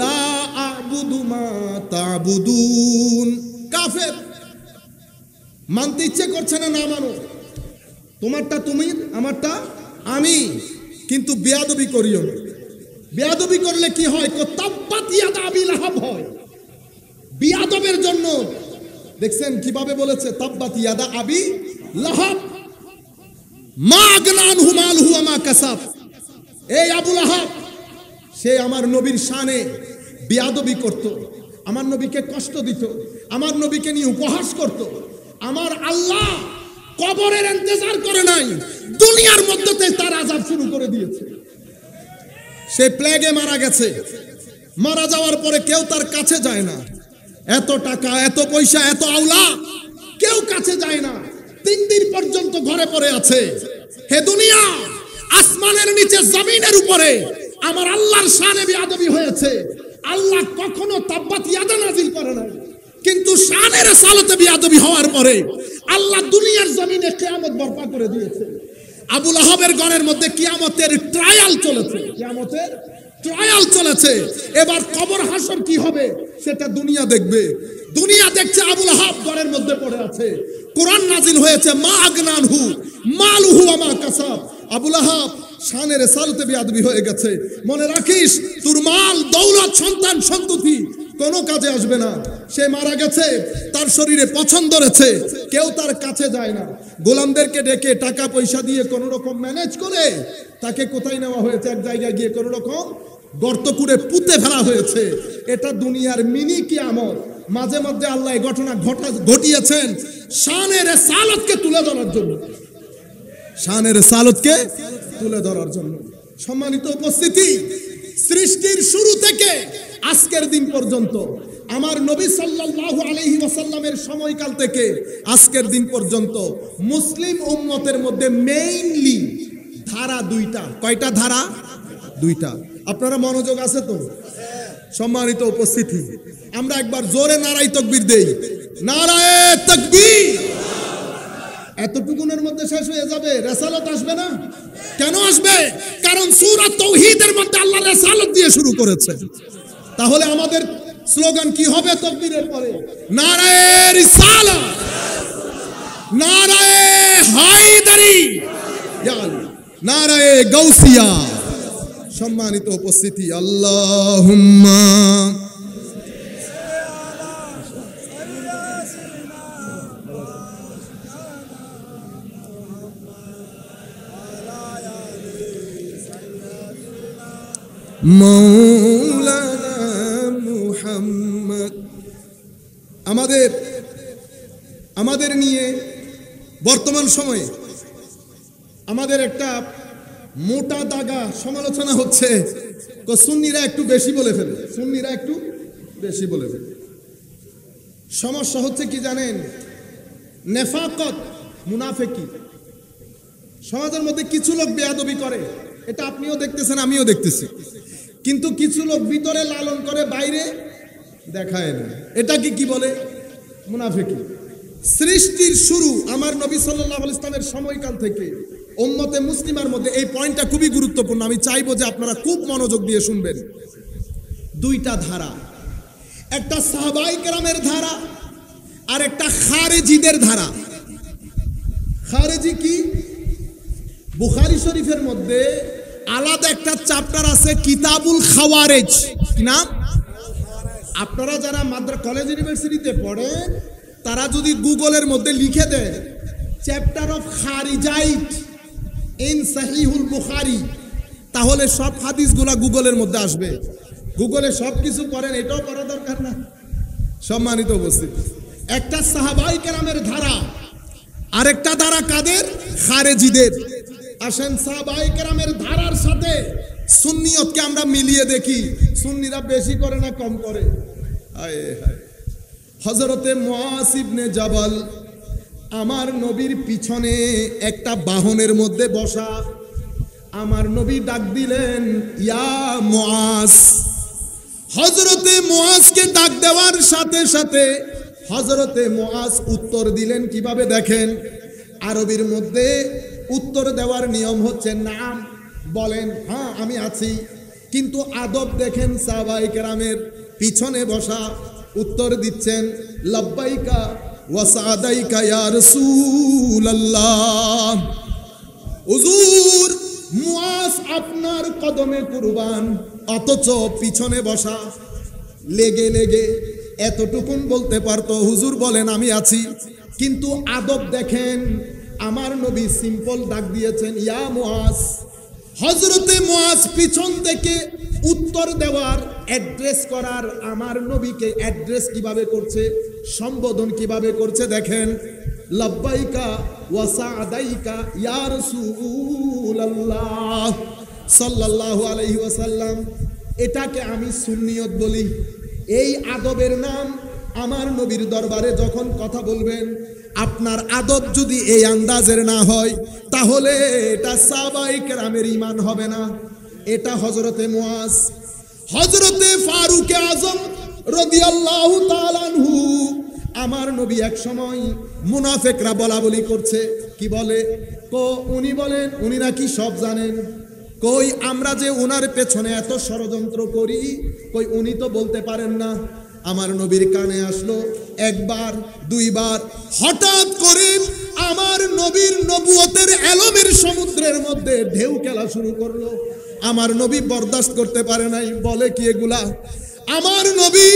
[SPEAKER 1] লা আ'বুদু মা তা'বুদুন। কাফের, মানতে ইচ্ছে করছে না, না মানো, তোমারটা তুমি, আমারটা আমি, কিন্তু বেয়াদবি করিও না। বেয়াদবি করলে কি হয়? তাব্বাত ইয়াদা আবি লাহাব হয়। বেয়াদবের জন্য দেখছেন কিভাবে বলেছে, তাব্বাত ইয়াদা আবি লাহাব মা আগনা আনহু মালহু ওয়া মা কাসাব। এই আবু লাহাব, সে আমার নবীর শানে বেয়াদবি করত, আমার নবীকে কষ্ট দিত, আমার নবীকে নিয়ে উপহাস করত। আমার আল্লাহ কবরের ইন্তজার করে নাই, দুনিয়ার মধ্যে তার আযাব শুরু করে দিয়েছে। সে প্লেগে মারা গেছে, মারা যাওয়ার পরে কেউ তার কাছে যায় না। এত টাকা, এত পয়সা, এত আওলা, কেউ কাছে যায় না। 3 দিন পর্যন্ত ঘরে পড়ে আছে। হে দুনিয়া, আসমানের নিচে জমিনের উপরে আমার আল্লাহর শানে বেয়াদবি হয়েছে। আল্লাহ কখনো তাব্বাত ইয়াদা নাজিল করে নাই, কিন্তু শানে রিসালাতে বেয়াদবি হওয়ার পরে আল্লাহ দুনিয়ার জমিনে কিয়ামত বর্পা করে দিয়েছে। আবু লাহাবের ঘরের মধ্যে কিয়ামতের ট্রায়াল চলেছে, কিয়ামতের ট্রায়াল চলেছে। এবার কবর হাসর কি হবে সেটা দুনিয়া দেখবে। দুনিয়া দেখছে আবু লাহাব ঘরের মধ্যে পড়ে আছে। কোরআন নাজিল হয়েছে, মা আগনানহু মালুহু ওয়া মা কাসাব। আবু লাহাব শানে রিসালাতে বেয়াদবি হয়ে গেছে। মনে রাখিস, তোর মাল, দৌলত, সন্তান, সন্ততি কোনো কাজে আসবে না। সে মারা গেছে, তার শরীরে পছন্দ রয়েছে, কেউ তার কাছে যায় না। গোলামদেরকে ডেকে টাকা পয়সা দিয়ে কোনো রকম ম্যানেজ করে তাকে কোথায় নেওয়া হয়েছে? এক জায়গায় গিয়ে কোনো রকম গর্ত করে পুঁতে ফেলা হয়েছে। এটা দুনিয়ার মিনি কিয়ামত। মাঝে মধ্যে আল্লাহ এই ঘটনা ঘটিয়েছেন শানে রিসালাতকে তুলে ধরার জন্য, শানে রিসালাতকে তুলে ধরার জন্য। সম্মানিত উপস্থিতি, সৃষ্টির শুরু থেকে আজকের দিন পর্যন্ত আমার নবী সাল্লাল্লাহু আলাইহি ওয়াসাল্লামের সময়কাল থেকে আজকের দিন পর্যন্ত মুসলিম উম্মতের মধ্যে মেইনলি ধারা 2টা। কয়টা ধারা? 2টা। আপনারা মনোযোগ আছে তো? সম্মানিত উপস্থিতি, আমরা একবার জোরে নারায়ে তাকবীর দেই। নারায়ে তাকবীর। এতটুকুনের মধ্যে শেষ হয়ে যাবে, রিসালাত আসবে না? কেন আসবে? কারণ সূরা তাওহীদের মধ্যে আল্লাহ রিসালাত দিয়ে শুরু করেছে। তাহলে আমাদের স্লোগান কি হবে তাকবীরের পরে? নারায়ে রিসালাত, নারায়ে হায়দারি, নারায়ে গাউসিয়া। সম্মানিত উপস্থিতি, আল্লাহুম্মা মৌলানা মুহাম্মদ। আমাদের নিয়ে বর্তমান সময়ে আমাদের একটা মোটা দাগা সমালোচনা হচ্ছে, সুন্নিরা একটু বেশি বলে ফেলে, সুন্নিরা একটু বেশি বলে ফেলে। সমস্যা হচ্ছে কি জানেন? নেফাকত, মুনাফিকি। সমাজের মধ্যে কিছু লোক বেয়াদবি করে, এটা আপনিও দেখতেছেন, আমিও দেখতেছি, কিন্তু কিছু লোক ভিতরে লালন করে, বাইরে দেখায় না। এটা কি বলে? মুনাফিকি। সৃষ্টির শুরু আমার নবী সাল্লাল্লাহু আলাইহি ওয়াসাল্লামের সময়কাল থেকে উম্মতে মুসলিমার মধ্যে, এই পয়েন্টটা খুবই গুরুত্বপূর্ণ, আমি চাইবো যে আপনারা খুব মনোযোগ দিয়ে শুনবেন। 2টা ধারা, একটা সাহাবায়ে কেরামের ধারা, আর একটা খারেজিদের ধারা। খারেজি কি? বুখারী শরীফের মধ্যে আলাদা একটা চ্যাপ্টার আছে, কিতাবুল খাওয়ারেজ। কি নাম? আপনারা যারা কলেজ ইউনিভার্সিটিতে পড়েন তারা যদি গুগলের মধ্যে লিখে দেন চ্যাপ্টার অফ খারিজাইট ইন সহিহুল বুখারী, তাহলে সব হাদিসগুলা গুগলের মধ্যে আসবে। গুগলে সব কিছু করেন, এটাও করা দরকার না? সম্মানিত উপস্থিতি, একটা সাহাবায়ে কেরামের ধারা, আরেকটা ধারা কাদের? খারেজিদের। আসেন সাহাবায়ে কেরামের ধারার সাথে সুন্নিয়তকে আমরা মিলিয়ে দেখি, সুন্নিরা বেশি করে না কম করে? হায় হায়। হযরতে মুআজ ইবনে জাবাল আমার নবীর পিছনে একটা বাহনের মধ্যে বসা। আমার নবী ডাক দিলেন, ইয়া মুআজ। হযরতে মুআজকে ডাক দেওয়ার সাথে সাথে হযরতে মুআজ উত্তর দিলেন কিভাবে দেখেন। আরবির মধ্যে উত্তর দেওয়ার নিয়ম হচ্ছে নাম বলেন, হ্যাঁ আমি আছি। কিন্তু আদব দেখেন, সাহাবায়ে কেরামের পিছনে বসা উত্তর দিচ্ছেন লাব্বাইকা ওয়া সাদাইকা ইয়া রাসূলুল্লাহ। হুজুর মুআজ আপনার কদমে কুরবান, অথচ পিছনে বসা। লেগে লেগে এতটুকুন বলতে পারতো, হুজুর বলেন আমি আছি। কিন্তু আদব দেখেন, আমার নবী সিম্পল ডাক দিয়েছেন, ইয়া মুআজ। হযরতে মুআজ পিছন থেকে উত্তর দেওয়ার, অ্যাড্রেস করার, আমার নবীকে অ্যাড্রেস কিভাবে করছে, সম্বোধন কিভাবে করছে দেখেন। লাব্বাইকা ওয়া সাদাইকা ইয়া রাসূলুল্লাহ সাল্লাল্লাহু আলাইহি ওয়াসাল্লাম। এটাকে আমি সুন্নিয়ত বলি। এই আদবের নাম। আমার নবীর দরবারে যখন কথা বলবেন, আপনার আদব যদি এই আন্দাজের না হয়, তাহলে এটা সাহাবায়ে কেরামের ঈমান হবে না। এটা হযরতে মুআজ। হযরতে ফারুক আযম রাদিয়াল্লাহু তাআলা আনহু, আমার নবী এক সময় মুনাফিকরা বলা বলি করছে, কি বলে? উনি বলেন উনি নাকি সব জানেন। কই আমরা যে ওনার পেছনে এত ষড়যন্ত্র করি, কই উনি তো বলতে পারেন না। আমার নবীর কানে আসলো একবার দুইবার, হঠাৎ করে আমার নবীর নবুয়তের এলমের সমুদ্রের মধ্যে ঢেউ খেলা শুরু করলো। আমার নবী বরদাস্ত করতে পারে নাই। বলে কি এগুলা? আমার নবী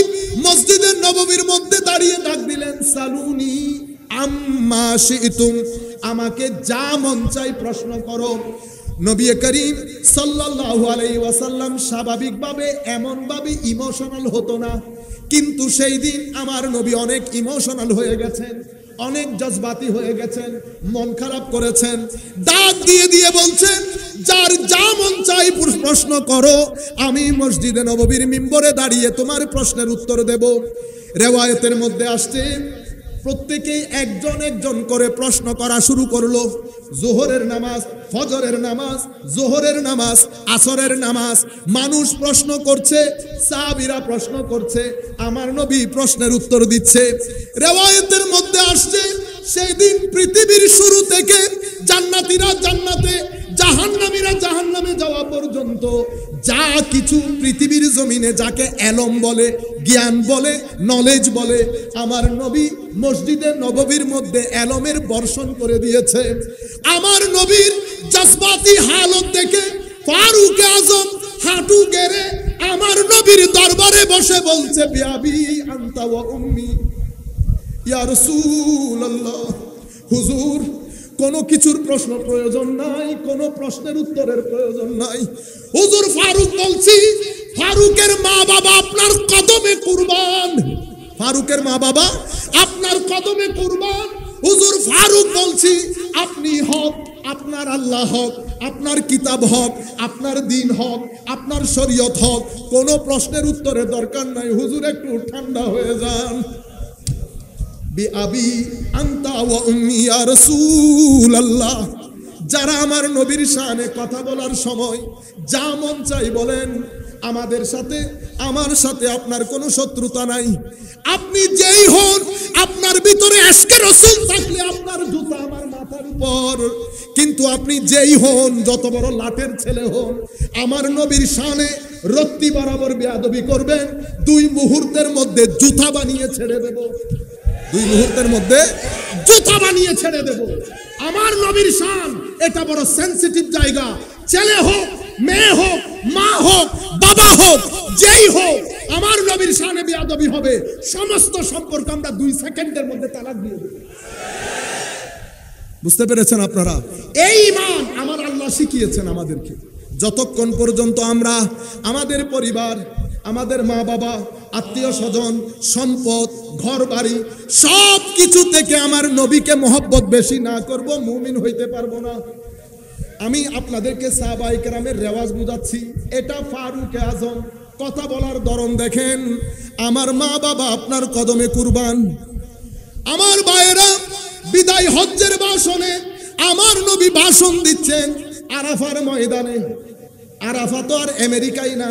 [SPEAKER 1] মসজিদের নববীর মধ্যে দাঁড়িয়ে ডাক দিলেন, সালুনি আম্মা শি'তুম, আমাকে যা মন চাই প্রশ্ন করো। নবী করিম সাল্লাল্লাহু আলাইহি ওয়াসাল্লাম স্বাভাবিকভাবে এমনভাবে ইমোশনাল হতো না, কিন্তু সেই দিন আমার নবী অনেক ইমোশনাল হয়ে গেছেন, অনেক জজবাতি হয়ে গেছেন, মন খারাপ করেছেন। ডাক দিয়ে দিয়ে বলছেন, যার যা মন চাই প্রশ্ন করো, আমি মসজিদে নববীর মিম্বরে দাঁড়িয়ে তোমার প্রশ্নের উত্তর দেব। রিওয়ায়াতের মধ্যে আসছে প্রত্যেকেই একজন একজন করে প্রশ্ন করা শুরু করলো। যোহরের নামাজ, ফজরের নামাজ, যোহরের নামাজ, আসরের নামাজ, মানুষ প্রশ্ন করছে, সাহাবীরা প্রশ্ন করছে, আমার নবী প্রশ্নের উত্তর দিচ্ছে। রিওয়ায়াতের মধ্যে আসছে সেই দিন পৃথিবীর শুরু থেকে জান্নাতীরা জান্নাতে, জাহান্নামীরা জাহান্নামে যাওয়া পর্যন্ত যা কিছু পৃথিবীর জমিনে যাকে এলম বলে, জ্ঞান বলে, নলেজ বলে, আমার নবী মসজিদে নববীর মধ্যে এলমের বর্ষণ করে দিয়েছে। আমার নবীর জজবাতি হালত দেখে ফারুক আযম হাঁটু গেড়ে আমার নবীর দরবারে বসে বলছে, বিআবি আনতা ওয়া উম্মি ইয়া রাসূলুল্লাহ। হুজুর কোনো কিছুর প্রশ্ন প্রয়োজন নাই, কোনো প্রশ্নের উত্তরের প্রয়োজন নাই। হুজুর ফারুক বলছি, ফারুকের মা বাবা আপনার কদমে কুরবান। ফারুকের মা বাবা আপনার কদমে কুরবান। হুজুর ফারুক বলছি, আপনি হক, আপনার আল্লাহ হক, আপনার কিতাব হক, আপনার দ্বীন হক, আপনার শরীয়ত হক, কোনো প্রশ্নের উত্তরের দরকার নাই। হুজুর একটু ঠান্ডা হয়ে যান। বিআবি আনতা ওয়া উম্মি ইয়া রাসূলুল্লাহ। যারা আমার নবীর শানে কথা বলার সময় যা মন চাই বলেন, আমাদের সাথে, আমার সাথে আপনার কোনো শত্রুতা নাই। আপনি যেই হন, আপনার ভিতরে আশকে রাসূল থাকলে আপনার জুতা আমার মাথার উপর। কিন্তু আপনি যেই হন, যত বড় লাটের ছেলে হন, আমার নবীর শানে রত্তি বরাবর বেয়াদবি করবেন, 2 মুহূর্তের মধ্যে জুতা বানিয়ে ছেড়ে দেব। 2 মুহূর্তের মধ্যে জুতা বানিয়ে ছেড়ে দেব। আমার নবীর শান এটা বড় সেনসিটিভ জায়গা। ছেলে হোক, মেয়ে হোক, মা হোক, বাবা হোক, যেই হোক, আমার নবীর শানে বেয়াদবি হবে, সমস্ত সম্পর্ক আমরা 2 সেকেন্ডের মধ্যে তালাক দিয়ে দেব। বুঝতে পেরেছেন আপনারা? এই ঈমান আমার আল্লাহ শিখিয়েছেন আমাদেরকে। যতক্ষণ পর্যন্ত আমরা আমাদের পরিবার, আমাদের মা বাবা, আত্মীয় স্বজন, সম্পদ, ঘর বাড়ি সব কিছু থেকে আমার নবীকে মহব্বত বেশি না করব, মুমিন হইতে পারবো না। আমি আপনাদেরকে সাহাবায়ে কেরামের রেওয়াজ বুঝাচ্ছি। এটা ফারুক আজম, কথা বলার ধরন দেখেন। আমার মা বাবা আপনার কদমে কুরবান। আমার ভাইয়েরা, বিদায় হজ্জের ভাষণে আমার নবী ভাষণ দিচ্ছেন আরাফার ময়দানে। আরাফা তো আর আমেরিকাই না,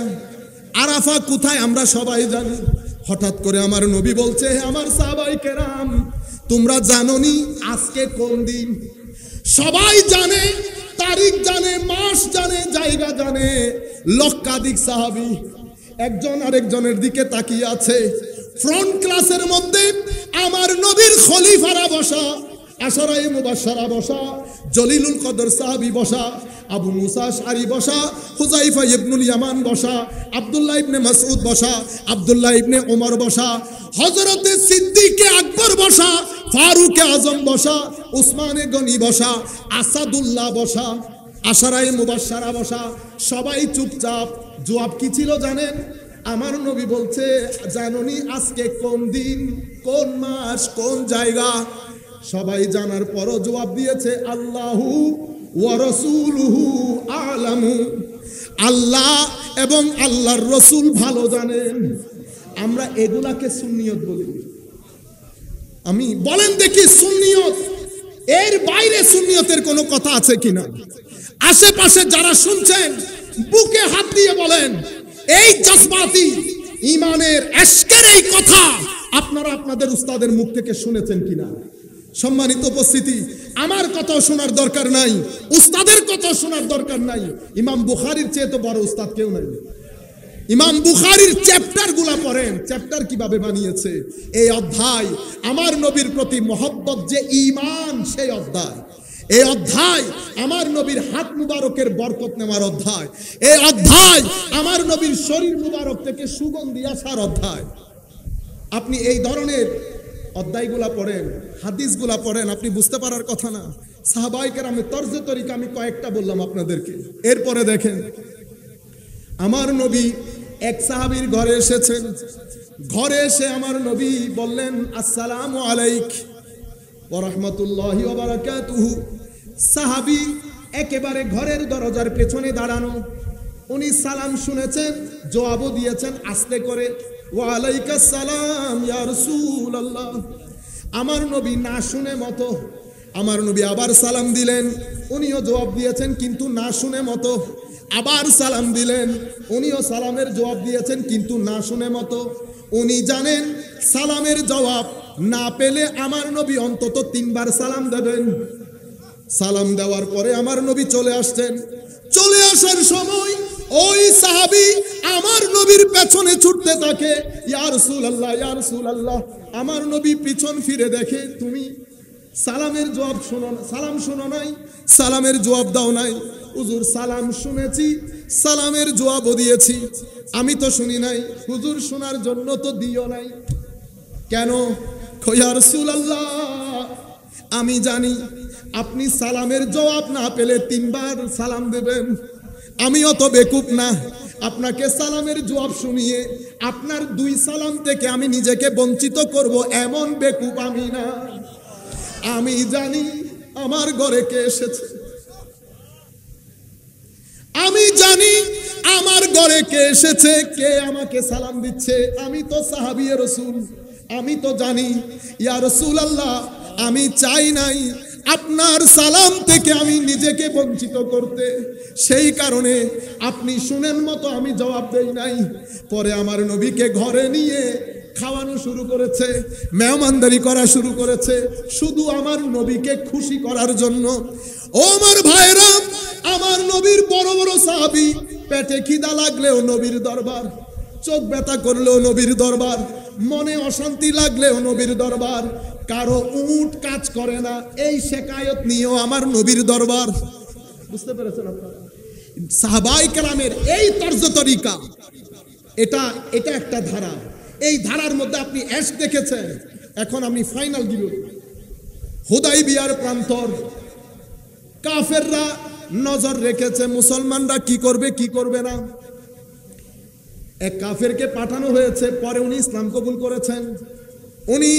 [SPEAKER 1] আরাফা কোথায় আমরা সবাই জানি। হঠাৎ করে আমার নবী বলছে, আমার সাহাবায়ে কেরাম তোমরা জানোনি আজকে কোন দিন? সবাই জানে, তারিখ জানে, মাস জানে, জায়গা জানে। লক্ষাধিক সাহাবী একজন আরেকজনের দিকে তাকিয়ে আছে। ফ্রন্ট ক্লাসের মধ্যে আমার নবীর খলিফারা বসা, আশরায়ে মুবাশশারা বসা, জলিলুল কদর সাহাবী বসা, আবু মুসা আশআরী বসা, হুযায়ফা ইবনুল ইয়ামান বসা, আব্দুল্লাহ ইবনে মাসউদ বসা, আব্দুল্লাহ ইবনে ওমর বসা, হযরতে সিদ্দিকে আকবর বসা, ফারুকে আজম বসা, উসমানে গনি বসা, আসাদুল্লাহ বসা, আশরায়ে মুবাশশারা বসা। সবাই চুপচাপ। জবাব কি ছিল জানেন? আমার নবী বলছে, জানোনি আজকে কোন দিন, কোন মাস, কোন জায়গা? সবাই জানার পরও জবাব দিয়েছে, আল্লাহু ওয়া রাসূলুহু আ'লামু। আল্লাহ এবং আল্লাহর রাসূল ভালো জানেন। আমরা এগুলাকে সুন্নিয়ত বলি। আমি বলেন দেখি, সুন্নিয়ত এর বাইরে সুন্নিয়তের কোনো কথা আছে কিনা? আশেপাশে যারা শুনছেন বুকে হাত দিয়ে বলেন, এই জজবাতি ঈমানের এশকের এই কথা আপনারা আপনাদের উস্তাদের মুখ থেকে শুনেছেন কিনা? সম্মানিত উপস্থিতি, আমার কথা শোনার দরকার নাই, উস্তাদের কথা শোনার দরকার নাই। ইমাম বুখারীর চেয়ে তো বড় উস্তাদ কেউ নাই। ইমাম বুখারীর চ্যাপ্টার গুলা পড়েন, চ্যাপ্টার কিভাবে বানিয়েছে। এই অধ্যায় আমার নবীর প্রতি মহব্বত যে ঈমান, সেই অধ্যায়। এই অধ্যায় আমার নবীর হাত মুবারকের বরকত নেওয়ার অধ্যায়। এই অধ্যায় আমার নবীর শরীর মুবারক থেকে সুগন্ধি আসার অধ্যায়। আপনি এই ধরনের অধ্যায়গুলা পড়েন, হাদিসগুলা পড়েন, আপনি বুঝতে পারার কথা না। সাহাবায়ে কেরামের তরজে তরিকা আমি কয়েকটা বললাম আপনাদেরকে। এরপরে দেখেন, আমার নবী এক সাহাবীর ঘরে এসেছেন। ঘরে এসে আমার নবী বললেন, আসসালামু আলাইক ওয়া রাহমাতুল্লাহি ওয়া বারাকাতুহু। সাহাবী একেবারে ঘরের দরজার পেছনে দাঁড়ানো। উনি সালাম শুনেছেন, জবাবও দিয়েছেন আস্তে করে, ওয়া আলাইকাস সালাম ইয়া রাসূলুল্লাহ। আমার নবী না শুনে মতো, আমার নবী আবার সালাম দিলেন, উনিও জবাব দিয়েছেন কিন্তু না শুনে মতো। আবার সালাম দিলেন, উনিও সালামের জবাব দিয়েছেন কিন্তু না শুনে মতো। উনি জানেন সালামের জবাব না পেলে আমার নবী অন্তত 3 বার সালাম দেবেন। সালাম দেওয়ার পরে আমার নবী চলে আসছেন। চলে আসার সময় ওই সাহাবী আমার নবীর পেছনে ছুটতে থাকে, ইয়া রাসূলুল্লাহ, ইয়া রাসূলুল্লাহ। আমার নবী পিছন ফিরে দেখে, তুমি সালামের জবাব শোনো, সালাম শোনো নাই, সালামের জবাব দাও নাই। হুজুর সালাম শুনেছি, সালামের জবাবও দিয়েছি, আমি তো শুনি নাই। হুজুর শোনার জন্য তো দিও নাই কেন? ইয়া রাসূলুল্লাহ, আমি জানি আপনি সালামের জবাব না পেলে 3 বার সালাম দেবেন। আমি অত বেকুব না, আপনাকে সালামের জবাব শুনিয়ে আপনার 2 সালাম থেকে আমি নিজেকে বঞ্চিত করব, এমন বেকুব আমি না। আমি জানি আমার ঘরে কে এসেছে, আমি জানি আমার ঘরে কে এসেছে, কে আমাকে সালাম দিচ্ছে। আমি তো সাহাবী রাসূল, আমি তো জানি। ইয়া রাসূলুল্লাহ, আমি চাই নাই আপনার সালাম থেকে আমি নিজেকে বঞ্চিত করতে, সেই কারণে আপনি শুনেন মতো আমি জবাব দেই নাই। পরে আমার নবীকে ঘরে নিয়ে খাওয়ানো শুরু করেছে, মেহমানদারি করা শুরু করেছে, শুধু আমার নবীকে খুশি করার জন্য। ও আমার ভাইরা, আমার নবীর বড় বড় সাহাবী, পেটে খিদা লাগলেও নবীর দরবার, চোখ ব্যথা করলেও নবীর দরবার, মনে অশান্তি লাগলেও নবীর দরবার, কারো উট কাজ করে না এই শেকায়ত নিয়েও আমার নবীর দরবার। বুঝতে পেরেছেন আপনারা? সাহাবায়ে কেরামের এই তর্জ তরিকা, এটা একটা ধারা। এই ধারার মধ্যে আপনি এশ দেখেছেন। এখন আমি ফাইনাল দিব। হুদাইবিয়ার প্রান্তর, কাফেররা নজর রেখেছে মুসলমানরা কি করবে কি করবে না। এক কাফেরকে পাঠানো হয়েছে, পরে উনি ইসলাম কবুল করেছেন। উনি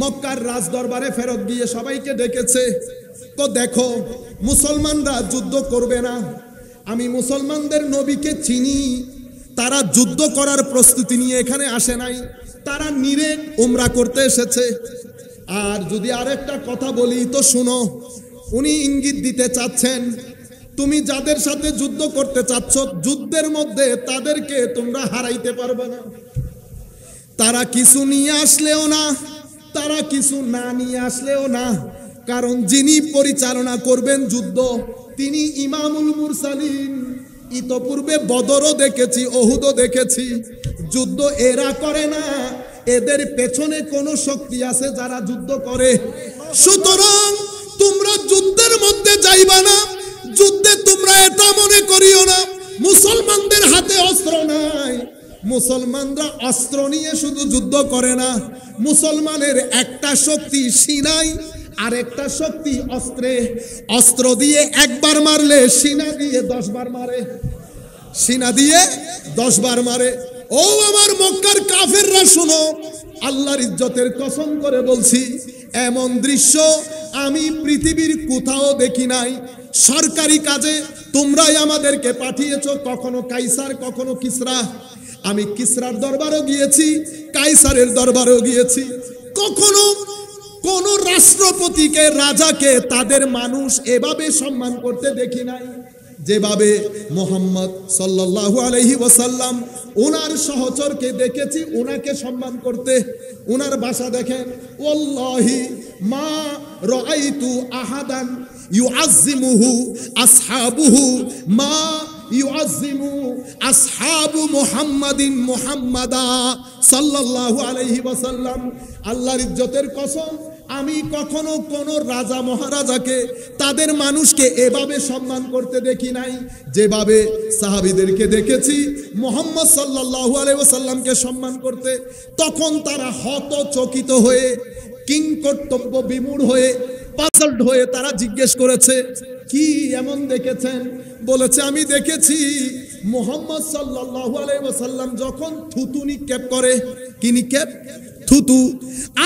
[SPEAKER 1] মক্কার রাজ দরবারে ফেরত গিয়ে সবাইকে ডেকেছে, তো দেখো মুসলমানরা যুদ্ধ করবে না, আমি মুসলমানদের নবীকে চিনি, তারা যুদ্ধ করার প্রস্তুতি নিয়ে এখানে আসে নাই, তারা নিরেট উমরা করতে এসেছে। আর যদি আরেকটা কথা বলি তো শুনো, উনি ইঙ্গিত দিতে চাচ্ছেন তুমি যাদের সাথে যুদ্ধ করতে চাচ্ছ, যুদ্ধের মধ্যে তাদেরকে তোমরা হারাইতে পারবে না। তারা কিছু নিয়ে আসলেও না, তারা কিছু না নিয়ে আসলেও না, কারণ যিনি পরিচালনা করবেন যুদ্ধ তিনি ইমামুল মুরসালিন। ইতপূর্বে বদরও দেখেছি, ওহুদও দেখেছি। যুদ্ধ এরা করে না, এদের পেছনে কোন শক্তি আছে যারা যুদ্ধ করে। সুতরাং তোমরা যুদ্ধের মধ্যে যাইবা না, যুদ্ধে তোমরা এটা মনে করিও না মুসলমানদের হাতে অস্ত্র নাই। মুসলমানরা অস্ত্র নিয়ে শুধু যুদ্ধ করে না, মুসলমানের একটা শক্তি সিনাই, আর একটা শক্তি অস্ত্রে। অস্ত্র দিয়ে একবার মারলে সিনা দিয়ে 10 বার মারে, সিনা দিয়ে 10 বার মারে। ও আমার মক্কার কাফেররা শোনো, আল্লাহর ইজ্জতের কসম করে বলছি, এমন দৃশ্য আমি পৃথিবীর কোথাও দেখি নাই। সরকারি কাজে তোমরাই আমাদেরকে পাঠিয়েছো, কখনো কাইসার কখনো কিসরা। আমি কিসরার দরবারও গিয়েছি, কাইসারের দরবারও গিয়েছি। কখনো কোন রাষ্ট্রপতিকে, রাজাকে তাদের মানুষ এভাবে সম্মান করতে দেখি নাই যেভাবে মুহাম্মদ সাল্লাল্লাহু আলাইহি ওয়াসাল্লাম ওনার সহচরকে দেখেছি ওনাকে সম্মান করতে। ওনার ভাষা দেখেন, ওয়াল্লাহি মা রাআইতু আহাদান ইউআজ্জিমুহু আসহাবুহু মা ইউআজ্জিমু আসহাবু মুহাম্মাদিন মুহাম্মাদা সাল্লাল্লাহু আলাইহি ওয়াসাল্লাম। আল্লাহর ইজ্জতের কসম, আমি কখনো কোন রাজা মহারাজাকে, তাদের মানুষকে এভাবে সম্মান করতে দেখি নাই যেভাবে সাহাবীদেরকে দেখেছি মুহাম্মদ সাল্লাল্লাহু আলাইহি ওয়াসাল্লামকে সম্মান করতে। তখন তারা হতচকিত হয়ে, কিংকর্তব্য বিমূঢ় হয়ে, পাজলড হয়ে তারা জিজ্ঞেস করেছে, কি এমন দেখেছেন? বলেছে, আমি দেখেছি মুহাম্মদ সাল্লাল্লাহু আলাইহি ওয়াসাল্লাম যখন থুতু নিক্ষেপ করে। কি নিক্ষেপ? থুতু।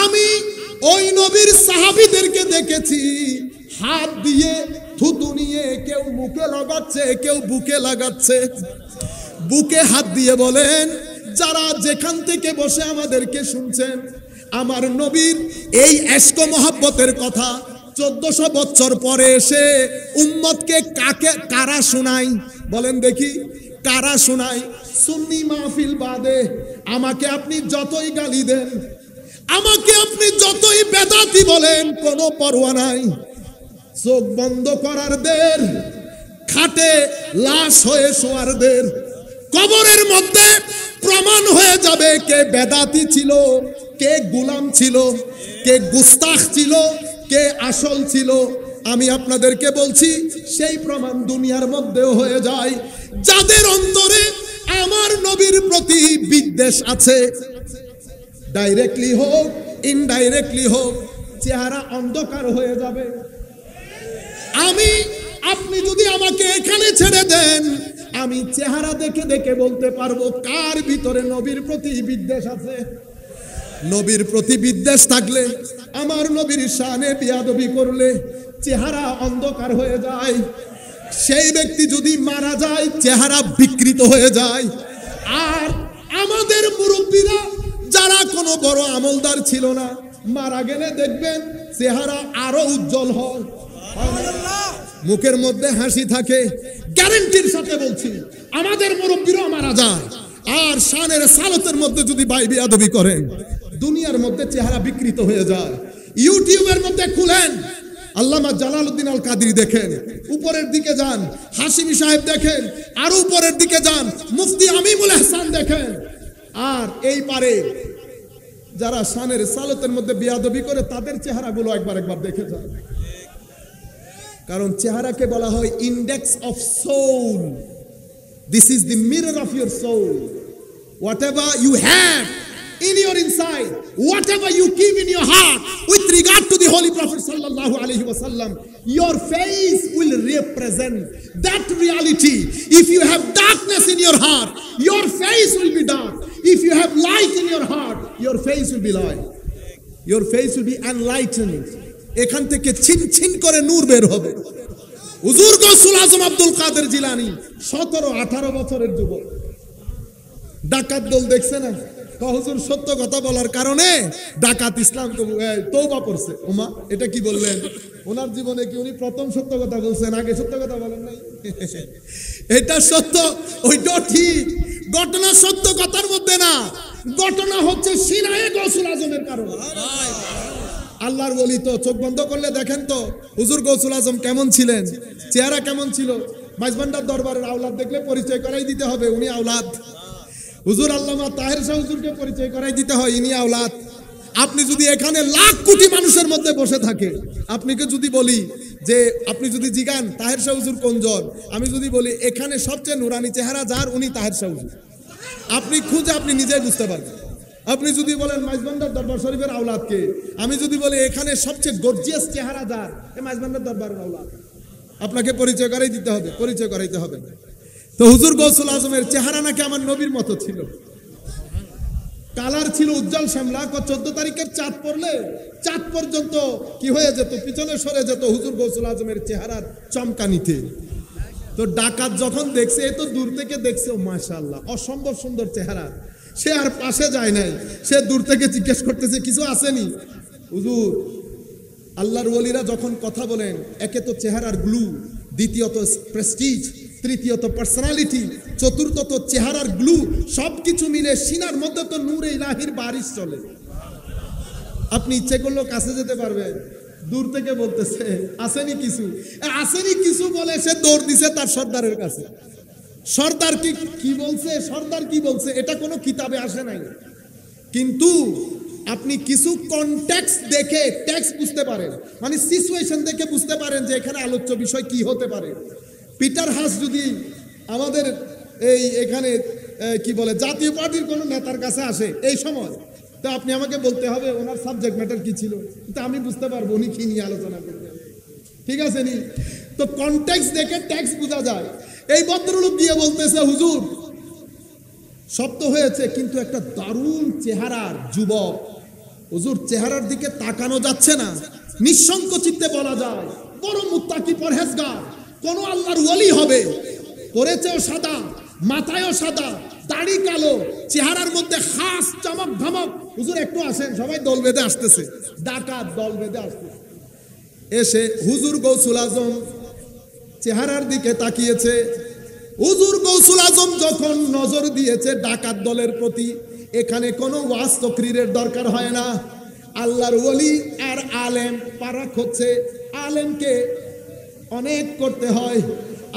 [SPEAKER 1] আমি ওই নবীর সাহাবীদেরকে দেখেছি হাত দিয়ে থুতু নিয়ে কেউ মুখে লাগাচ্ছে, কেউ বুকে লাগাচ্ছে। বুকে হাত দিয়ে বলেন, যারা যেখান থেকে বসে আমাদেরকে শুনছেন, আমার নবীর এই ইশক মহব্বতের কথা 1400 বছর পরে এসে উম্মতকে কারা শোনাই? বলেন দেখি, কারা শোনাই? সুন্নি মাহফিল বাদে আমাকে আপনি যতই গালি দেন, আমাকে আপনি যতই বেদাতি বলেন, কোনো পরোয়া নাই। চোখ বন্ধ করার দের, খাটে লাশ হয়ে শোয়ার দের, কবরের মধ্যে প্রমাণ হয়ে যাবে কে বেদাতি ছিল, কে গোলাম ছিল, কে গুস্তাখ ছিল, কে আসল ছিল। আমি আপনাদেরকে বলছি, সেই প্রমাণ দুনিয়ার মধ্যেও হয়ে যায়। যাদের অন্তরে আমার নবীর প্রতি বিদ্বেষ আছে, ডাইরেক্টলি হোক ইনডাইরেক্টলি হোক, চেহারা অন্ধকার হয়ে যাবে। আপনি যদি আমাকে এখানে ছেড়ে দেন, আমি চেহারা দেখে দেখে বলতে পারবো কার ভিতরে নবীর প্রতি বিদ্বেষ আছে। নবীর প্রতি বিদ্বেষ থাকলে, আমার নবীর শানে বিয়াদবি করলে চেহারা অন্ধকার হয়ে যায়। সেই ব্যক্তি যদি মারা যায়, চেহারা বিকৃত হয়ে যায়। আর আমাদের মুরব্বীরা যারা কোনো বড় আমলদার ছিল না, মারা গেলে দেখবেন চেহারা আরো উজ্জ্বল হয়, মুখের মধ্যে হাসি থাকে। গ্যারান্টির সাথে বলছি, আমাদের মুরব্বীরা মারা যায়, আর শানের সালতের মধ্যে যদি বিয়াদবি করেন, দুনিয়ার মধ্যে চেহারা বিকৃত হয়ে যায়। ইউটিউবের মধ্যে খুলেন, আল্লামা জালালউদ্দিন আল কাদরি দেখেন, উপরের দিকে যান হাশিমি সাহেব দেখেন, আর উপরের দিকে যান মুফতি আমিমুল ইহসান দেখেন, আর এই পারে যারা শানের সালতের মধ্যে বিয়াদবি করে তাদের চেহারাগুলো একবার দেখে যান, কারণ চেহারাকে বলা হয় index of soul. This is the mirror of your soul. Whatever you have in your inside, whatever you keep in your heart with regard to the Holy Prophet sallallahu alaihi wasallam, your face will represent that reality. If you have darkness in your heart, your face will be dark. If you have light in your heart, your face will be light. Your face will be enlightened. এখান থেকে Shin Shin করে নূর বের হবে। হুজুর গৌসুল আজম আব্দুল কাদের জিলানী 17-18 বছরের যুবক, ডাকাত দল দেখছে না, হুজুর সত্য কথা বলার কারণে ডাকাত ইসলাম তওবা করছে। ওমা, এটা কি বললেন? ওনার জীবনে কি উনি প্রথম সত্য কথা বলছেন? আগে সত্য কথা বলেন নাই? এটা সত্য, ওইটা ঠিক। ঘটনা সত্য কথার মধ্যে না, ঘটনা হচ্ছে সিনায়ে গৌসুল আজমের কারণে। আল্লাহর ওলি তো চোখ বন্ধ করলে দেখেন তো হুজুর গৌসুল আজম কেমন ছিলেন, চেহারা কেমন ছিল। মাইজভান্ডার দরবারের আওলাদ দেখলে পরিচয় করাই দিতে হবে, উনি আওলাদ। হুজুর আল্লামা তাহের শাহ হুজুরকে পরিচয় করাই দিতে হয়, ইনি আওলাদ। আপনি যদি এখানে লাখ কোটি মানুষের মধ্যে বসে থাকে, আপনাকে যদি বলি যে আপনি যদি জিগান তাহের শাহ হুজুর কোনজন, আমি যদি বলি এখানে সবচেয়ে নুরানি চেহারা যার, উনি তাহের শাহ হুজুর। আপনি খুঁজে আপনি নিজেই বুঝতে পারবেন। আপনি যদি বলেন মাইজভান্ডার দরবার শরীফের আওলাদকে, আমি যদি বলি এখানে সবচেয়ে গর্জিয়াস চেহারা যার, এই মাইজভান্ডার দরবারের আওলাদ। আপনাকে পরিচয় করাই দিতে হবে, পরিচয় করাইতে হবে। তো হুজুর গৌসুল আজমের চেহারা নাকি আমার নবীর মতো ছিল, কালার ছিল উজ্জ্বল শ্যামলা। 14 তারিখের চাঁদ পড়লে চাঁদ পর্যন্ত কি হয়ে যেত, পিছনে সরে যেত হুজুর গৌসুল আজমের চেহারার চমকানিতে। তো ডাকাত যখন দেখছে, এ তো দূর থেকে দেখছে, মাশাআল্লাহ অসম্ভব সুন্দর চেহারা, সে আর পাশে যায় নাই, সে দূর থেকে জিজ্ঞেস করতেছে কিছু আসেনি। হুজুর আল্লাহর ওলিরা যখন কথা বলেন, একে তো চেহারার গ্লু, দ্বিতীয়ত প্রেস্টিজ, তৃতীয়ত পার্সোনালিটি, চতুর্থত চেহারার গ্লু, সবকিছু মিলে সিনার মধ্যে তো নূরে ইলাহির বারিশ চলে। আপনি ইচ্ছে করলেও কাছে যেতে পারবেন, দূর থেকে বলতেছে আসেনি কিছু, আসেনি কিছু বলে সে দৌড় দিছে তার সর্দারের কাছে। সর্দার কি বলছে, সর্দার কি বলছে, এটা কোনো কিতাবে আসে নাই। কিন্তু আপনি কিছু কনটেক্সট দেখে টেক্সট বুঝতে পারেন, মানে সিচুয়েশন দেখে বুঝতে পারেন যে এখানে আলোচ্য বিষয় কি হতে পারে। পিটার হাস যদি আমাদের এখানে কি বলে জাতীয় পার্টির কোনো নেতার কাছে আসে এই সময়, তো আপনি আমাকে বলতে হবে ওনার সাবজেক্ট ম্যাটার কি ছিল, তো আমি বুঝতে পারবো উনি কি নিয়ে আলোচনা করবেন। ঠিক আছে নি? তো কনটেক্সট দেখে টেক্সট বোঝা যায়। এই ভদ্রলোক গিয়ে বলতেছে হুজুর সব তো হয়েছে, কিন্তু একটা দারুণ চেহারার যুবক, হুজুর চেহারার দিকে তাকানো যাচ্ছে না। নিঃসংক চিত্তে বলা যায় বড় মুত্তাকি পরহেজগার, কোন আল্লাহর ওলি হবে, পরেছেও সাদা, মাথায়ও সাদা, দাড়ি কালো, চেহারার মধ্যে খাস চমক ধমক। হুজুর একটু আসেন, সবাই দল বেঁধে আসতেছে, ডাকাত দল বেঁধে আসতেছে। এসে হুজুর গৌসুল আজম চেহারার দিকে তাকিয়েছে। হুজুর গৌসুল আজম যখন নজর দিয়েছে ডাকাত দলের প্রতি, এখানে কোনো ওয়াজ তকরিরের দরকার হয় না। আল্লাহর ওলি আর আলেম পারাক হচ্ছে, আলেমকে অনেক করতে হয়,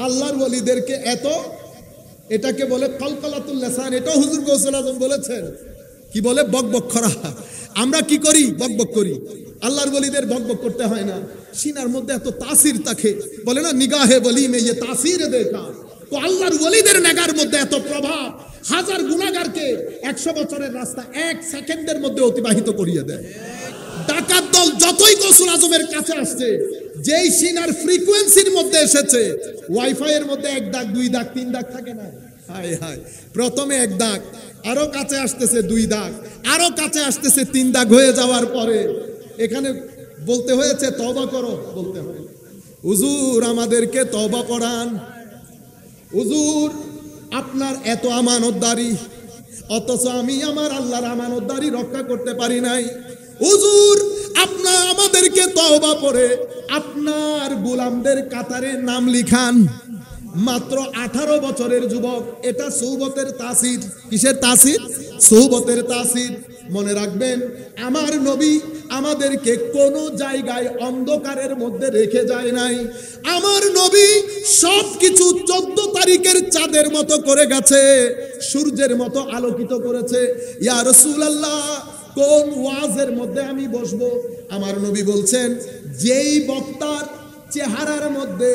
[SPEAKER 1] আল্লাহর ওলিদেরকে এত, এটাকে বলে কলকলাতুল লিসান। এটা হুজুর গৌসুল আজম বলেছেন, কি বলে বকবক করা। আমরা কি করি, বকবক করি। আল্লাহর ওলিদের বকবক করতে হয় না, সিনার মধ্যে এত তাসির থাকে, বলে না নিগাহে ওলি মে ये তাসির দেখা। তো আল্লাহর ওলিদের নেগার মধ্যে এত প্রভাব, হাজার গুনাহগারকে 100 বছরের রাস্তা 1 সেকেন্ডের মধ্যে অতিবাহিত করিয়ে দেয়। ডাকাত দল যতই গৌসুল আজমের কাছে আসছে, যেই সিনার ফ্রিকোয়েন্সির মধ্যে এসেছে, ওয়াইফাই এর মধ্যে 1 দাগ 2 দাগ 3 দাগ থাকে না, হায় হায়, প্রথমে 1 দাগ, আরো কাছে আসতেছে 2 দাগ, আরো কাছে আসতেছে 3 দাগ হয়ে যাওয়ার পরে এখানে বলতে হয়েছে তওবা করো, বলতে হয় হুজুর আমাদেরকে তওবা পড়ান। হুজুর আপনার এত আমানতদারি, অথচ আমি আমার আল্লাহর আমানতদারি রক্ষা করতে পারি নাই। হুজুর আপনার আমাদেরকে তওবা পড়ে আপনার গোলামদের কাতারে নাম লিখান। মাত্র 18 বছরের যুবক, এটা সৌবতের তাসির। কিসের তাসির? সৌবতের তাসির। মনে রাখবেন, আমার নবী আমাদেরকে কোনো জায়গায় অন্ধকারের মধ্যে রেখে যায় নাই। আমার নবী সবকিছু 14 তারিখের চাঁদের মতো করে গেছে, সূর্যের মতো আলোকিত করেছে। ইয়া রাসূলুল্লাহ, কোন ওয়াজের মধ্যে আমি বসবো? আমার নবী বলছেন, যেই বক্তার চেহারার মধ্যে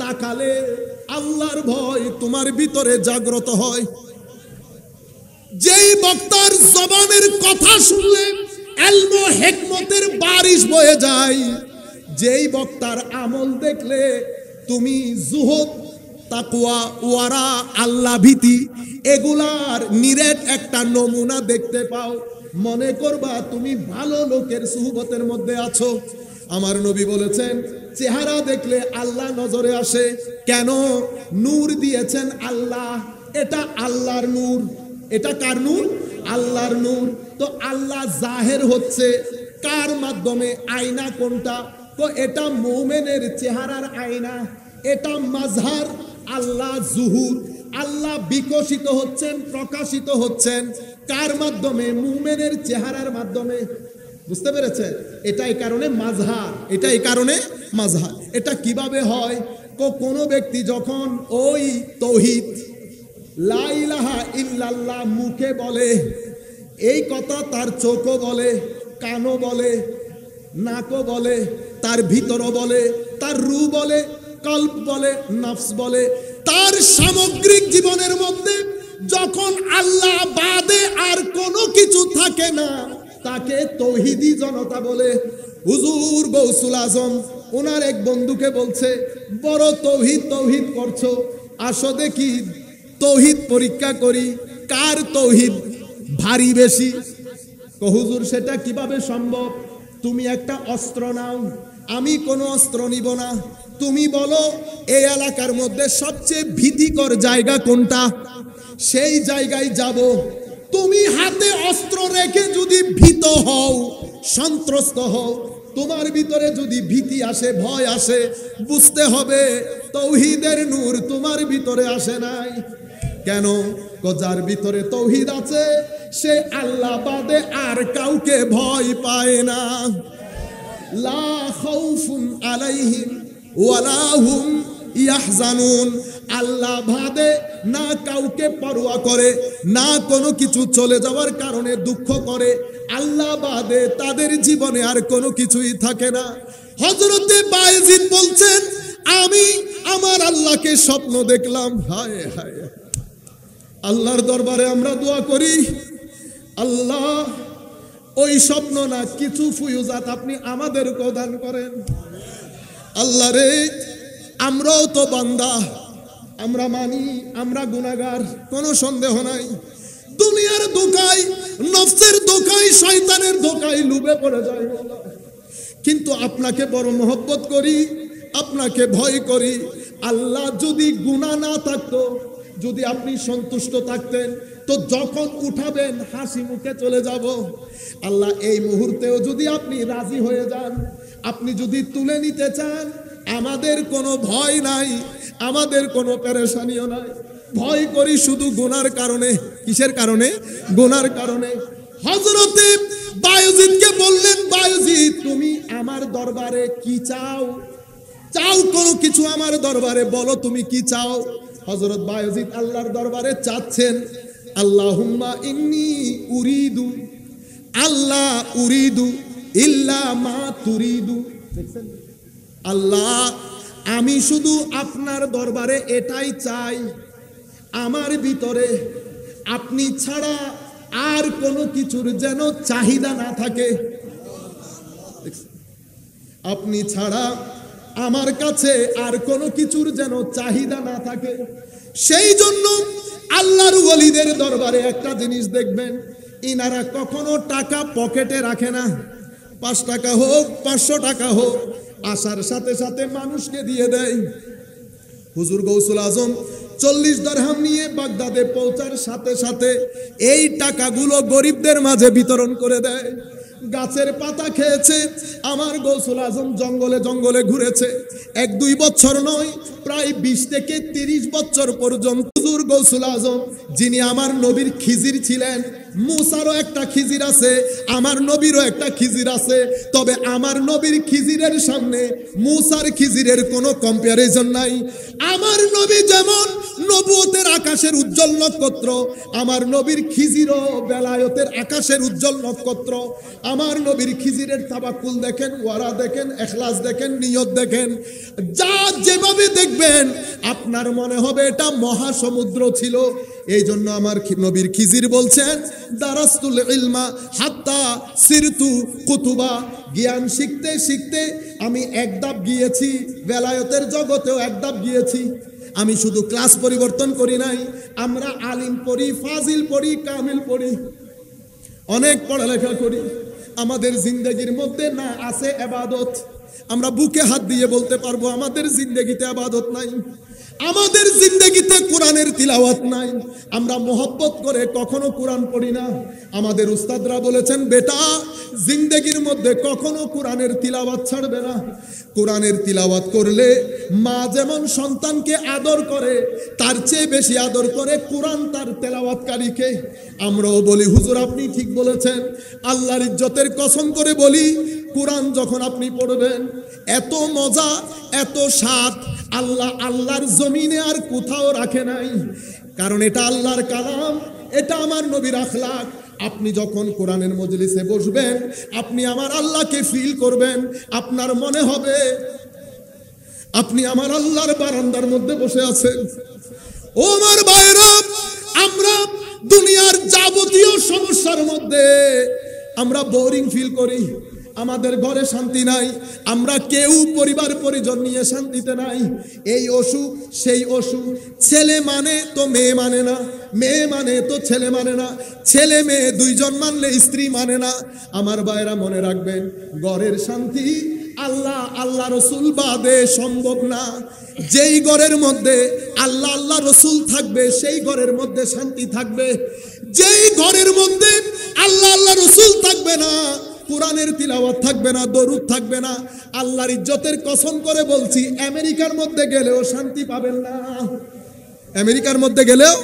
[SPEAKER 1] তাকালে আল্লাহর ভয় তোমার ভিতরে জাগ্রত হয়, যেই বক্তার জবানের কথা শুনলে ইলম ও হিকমতের বারিশ বয়ে যায়, যেই বক্তার আমল দেখলে তুমি জুহদ, তাকওয়া, ওয়ারা, আল্লাহ ভীতি এগুলার নিরেট একটা নমুনা দেখতে পাও, মনে করবা তুমি ভালো লোকের সুহবতের মধ্যে আছো। আমার নবী বলেছেন, চেহারা দেখলে আল্লাহ নজরে আসে। কেন? নূর দিয়েছেন আল্লাহ, এটা আল্লাহর নূর। এটা কার নূর? আল্লাহর নূর। তো আল্লাহ জাহের হচ্ছে কার মাধ্যমে? আয়না কোনটা? তো এটা মুমিনের চেহারার আয়না, এটা মাজহার। আল্লাহ জুহুর, আল্লাহ বিকশিত হচ্ছেন, প্রকাশিত হচ্ছেন কার মাধ্যমে? মুমিনের চেহারার মাধ্যমে। বুঝতে পেরেছেন? এটাই কারণে মাজহার, এটাই কারণে মাজহার। এটা কিভাবে হয়? কোনো ব্যক্তি যখন ওই তাওহীদ লা ইলাহা ইল্লাল্লাহ মুখে বলে, এই কথা তার চোখও বলে, কানও বলে, নাকও বলে, তার ভিতরও বলে, তার রূহ বলে, কলব বলে, নফস বলে, তার সামগ্রিক জীবনের মধ্যে যখন আল্লাহ বাদে আর কোনো কিছু থাকে না, তাকে তৌহিদি জনতা বলে। হুজুর গৌসুল আজম ওনার এক বন্ধুকে বলছে, বড় তৌহিদ তৌহিদ করছো, আসো দেখি তৌহিদ পরীক্ষা করি, কার তৌহিদ ভারী বেশি। হুজুর সেটা কিভাবে সম্ভব? তুমি একটা অস্ত্র নাও, আমি কোনো অস্ত্র নিব না, তুমি বলো এই এলাকার মধ্যে সবচেয়ে ভীতিকর জায়গা কোনটা, সেই জায়গায় যাব। তুমি হাতে অস্ত্র রেখে যদি ভীত হও, সন্ত্রস্ত হও, তোমার ভিতরে যদি ভীতি আসে, ভয় আসে, বুঝতে হবে তৌহিদের নূর তোমার ভিতরে আসে নাই। কেন? যার ভিতরে তৌহিদ আছে সে আল্লাহ বাদে আর কাউকে ভয় পায় না। লা খাউফুন আলাইহিম ওয়ালা হুম ইয়াহজানুন। আল্লাহ বাদে না কাউকে পরোয়া করে, না কোনো কিছু চলে যাওয়ার কারণে দুঃখ করে। আল্লাহ বাদে তাদের জীবনে আর কোনো কিছুই থাকে না। হযরতে বায়েজিদ বলছেন, আমি আমার আল্লাহকে স্বপ্ন দেখলাম। হায় হায়, আল্লাহর দরবারে আমরা দোয়া করি, আল্লাহ ওই স্বপ্ন না, কিছু ফুয়ুজাত আপনি আমাদেরকেও দান করেন। আল্লাহ রে, আমরাও তো বান্দা, আমরা মানি আমরা গুনাহগার, কোনো সন্দেহ নাই। দুনিয়ার ধোঁকায়, নফসের ধোঁকায়, শয়তানের ধোঁকায় লুবে পড়ে যায়, কিন্তু আপনাকে বড় মহব্বত করি, আপনাকে ভয় করি। আল্লাহ যদি গুনাহ না থাকতো, যদি আপনি সন্তুষ্ট থাকতেন, তো যখন উঠাবেন হাসি মুখে চলে যাব। আল্লাহ এই মুহূর্তেও যদি আপনি রাজি হয়ে যান, আপনি যদি তুলে নিতে চান, আমাদের কোনো ভয় নাই, আমাদের কোনো পেরেশানিও নাই। ভয় করি শুধু গুনার কারণে। কিসের কারণে? গুনার কারণে। হযরতে বায়েজিদকে বললেন, বায়েজিদ তুমি আমার দরবারে কি চাও? চাও কোনো কিছু আমার দরবারে, বলো তুমি কি চাও? হযরত বায়েজিদ আল্লাহর দরবারে চাচ্ছেন, আল্লাহুম্মা ইন্নী উরিদু, আল্লাহ উরিদু ইল্লা মা তুরিদু। দেখছেন? আল্লাহ আমি শুধু আপনার দরবারে এটাই চাই, আমার ভিতরে আপনি ছাড়া আর কোনো কিছুর যেন চাহিদা না থাকে। আপনি ছাড়া আমার কাছে আর কোনো কিছুর যেন চাহিদা না থাকে। সেই জন্য আল্লাহর ওয়ালিদের দরবারে একটা জিনিস দেখবেন, ইনারা কখনো টাকা পকেটে রাখে না। 5 টাকা হোক, 500 টাকা হোক, আসার সাথে সাথে মানুষকে দিয়ে দেয়। হুজুর গৌসুল আজম 40 দিরহাম নিয়ে বাগদাদে পৌঁছার সাথে সাথে এই টাকাগুলো গরিবদের মাঝে বিতরণ করে দেয়। গাছের পাতা খেয়েছে আমার গৌসুল আজম, জঙ্গলে জঙ্গলে ঘুরেছে। 1-2 বছর নয়, প্রায় 20 থেকে 30 বছর পর্যন্ত হুজুর গৌসুল আজম, যিনি আমার নবীর খিজির ছিলেন, মুসারও একটা খিজির আছে, আমার নবীরও একটা খিজির আছে, তবে আমার নবীর খিজিরের সামনে মুসার খিজিরের কোনো কম্পারিজন নাই। আমার নবী যেমন নবুয়তের আকাশের উজ্জ্বল নক্ষত্র, আমার নবীর খিজিরও বেলায়েতের আকাশের উজ্জ্বল নক্ষত্র। আমার নবীর খিজিরের তাবাক্কুল দেখেন, ওয়ারা দেখেন, ইখলাস দেখেন, নিয়ত দেখেন, যা যেভাবে দেখবেন আপনার মনে হবে এটা মহাসমুদ্র ছিল। এই জন্য আমার নবীর খিজির বলছেন, দারাস্তুল ইলমা হাত্তা সিরতু কুতুবা, জ্ঞান শিখতে শিখতে আমি এক ধাপ গিয়েছি, বেলায়েতের জগতেও এক ধাপ গিয়েছি। আমি শুধু ক্লাস পরিবর্তন করি নাই, আমরা আলিম পড়ি, ফাজিল পড়ি, কামিল পড়ি, অনেক পড়ালেখা করি। আমাদের জিন্দেগির মধ্যে না আছে ইবাদত। আমরা বুকে হাত দিয়ে বলতে পারবো আমাদের জিন্দেগিতে ইবাদত নাই, আমাদের জিন্দেগিতে কোরআনের তিলাওয়াত নাই। আমরা মোহব্বত করে কখনো কোরআন পড়ি না। আমাদের উস্তাদরা বলেছেন, বেটা জিন্দেগির মধ্যে কখনো কোরআনের তিলাওয়াত ছাড়বে না। কোরআনের তিলাওয়াত করলে মা যেমন সন্তানকে আদর করে, তার চেয়ে বেশি আদর করে কোরআন তার তেলাওয়াতকারীকে। আমরাও বলি, হুজুর আপনি ঠিক বলেছেন। আল্লাহর ইজ্জতের কসম করে বলি, কোরআন যখন আপনি পড়বেন এত মজা, এত স্বাদ আল্লাহর জমিনে আর কোথাও রাখে নাই। কারণ এটা আল্লাহর কালাম, এটা আমার নবীর আখলাক। আপনি যখন কোরআনের মজলিসে বসবেন, আপনি আমার আল্লাহকে ফিল করবেন। আপনার মনে হবে আপনি আমার আল্লাহর বারান্দার মধ্যে বসে আছেন। ও আমার ভাইরা, আমরা দুনিয়ার যাবতীয় সমস্যার মধ্যে আমরা বোরিং ফিল করি, আমাদের ঘরে শান্তি নাই, আমরা কেউ পরিবার পরিজন নিয়ে শান্তিতে নাই। এই অসুখ সেই অসুখ, ছেলে মানে তো মেয়ে মানে না, মেয়ে মানে তো ছেলে মানে না, ছেলে মেয়ে দুইজন মানলে স্ত্রী মানে না। আমার ভাইরা মনে রাখবেন, ঘরের শান্তি আল্লাহ রসুল বাদে সম্ভব না। যেই ঘরের মধ্যে আল্লাহ রসুল থাকবে সেই ঘরের মধ্যে শান্তি থাকবে। যেই ঘরের মধ্যে আল্লাহ রসুল থাকবে না, কোরআনের তিলাওয়াত থাকবে না, দরুদ থাকবে না, আল্লাহর ইজ্জতের কসম করে বলছি, আমেরিকার মধ্যে গেলেও শান্তি পাবেন না। আমেরিকার মধ্যে গেলেও,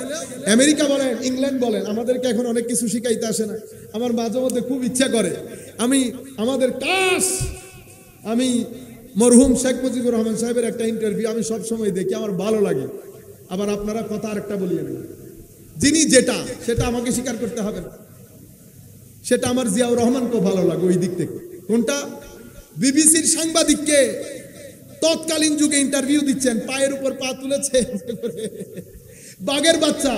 [SPEAKER 1] আমেরিকা বলেন, ইংল্যান্ড বলেন, আমাদেরকে এখন অনেক কিছু শিখাইতে আসে না। আমার মাঝে মধ্যে খুব ইচ্ছা করে আমি মরহুম শেখ মুজিবুর রহমান সাহেবের একটা ইন্টারভিউ আমি সব সময় দেখি, আমার ভালো লাগে। আবার আপনারা কথা আরেকটা বলি, যিনি যেটা সেটা আমাকে স্বীকার করতে হবে না, সেটা আমার জিয়াউর রহমানকেও ভালো লাগে ওই দিক থেকে। কোনটা? বিবিসির সাংবাদিককে তৎকালীন যুগে ইন্টারভিউ দিচ্ছেন, পায়ের উপর পা তুলেছে, বাঘের বাচ্চা,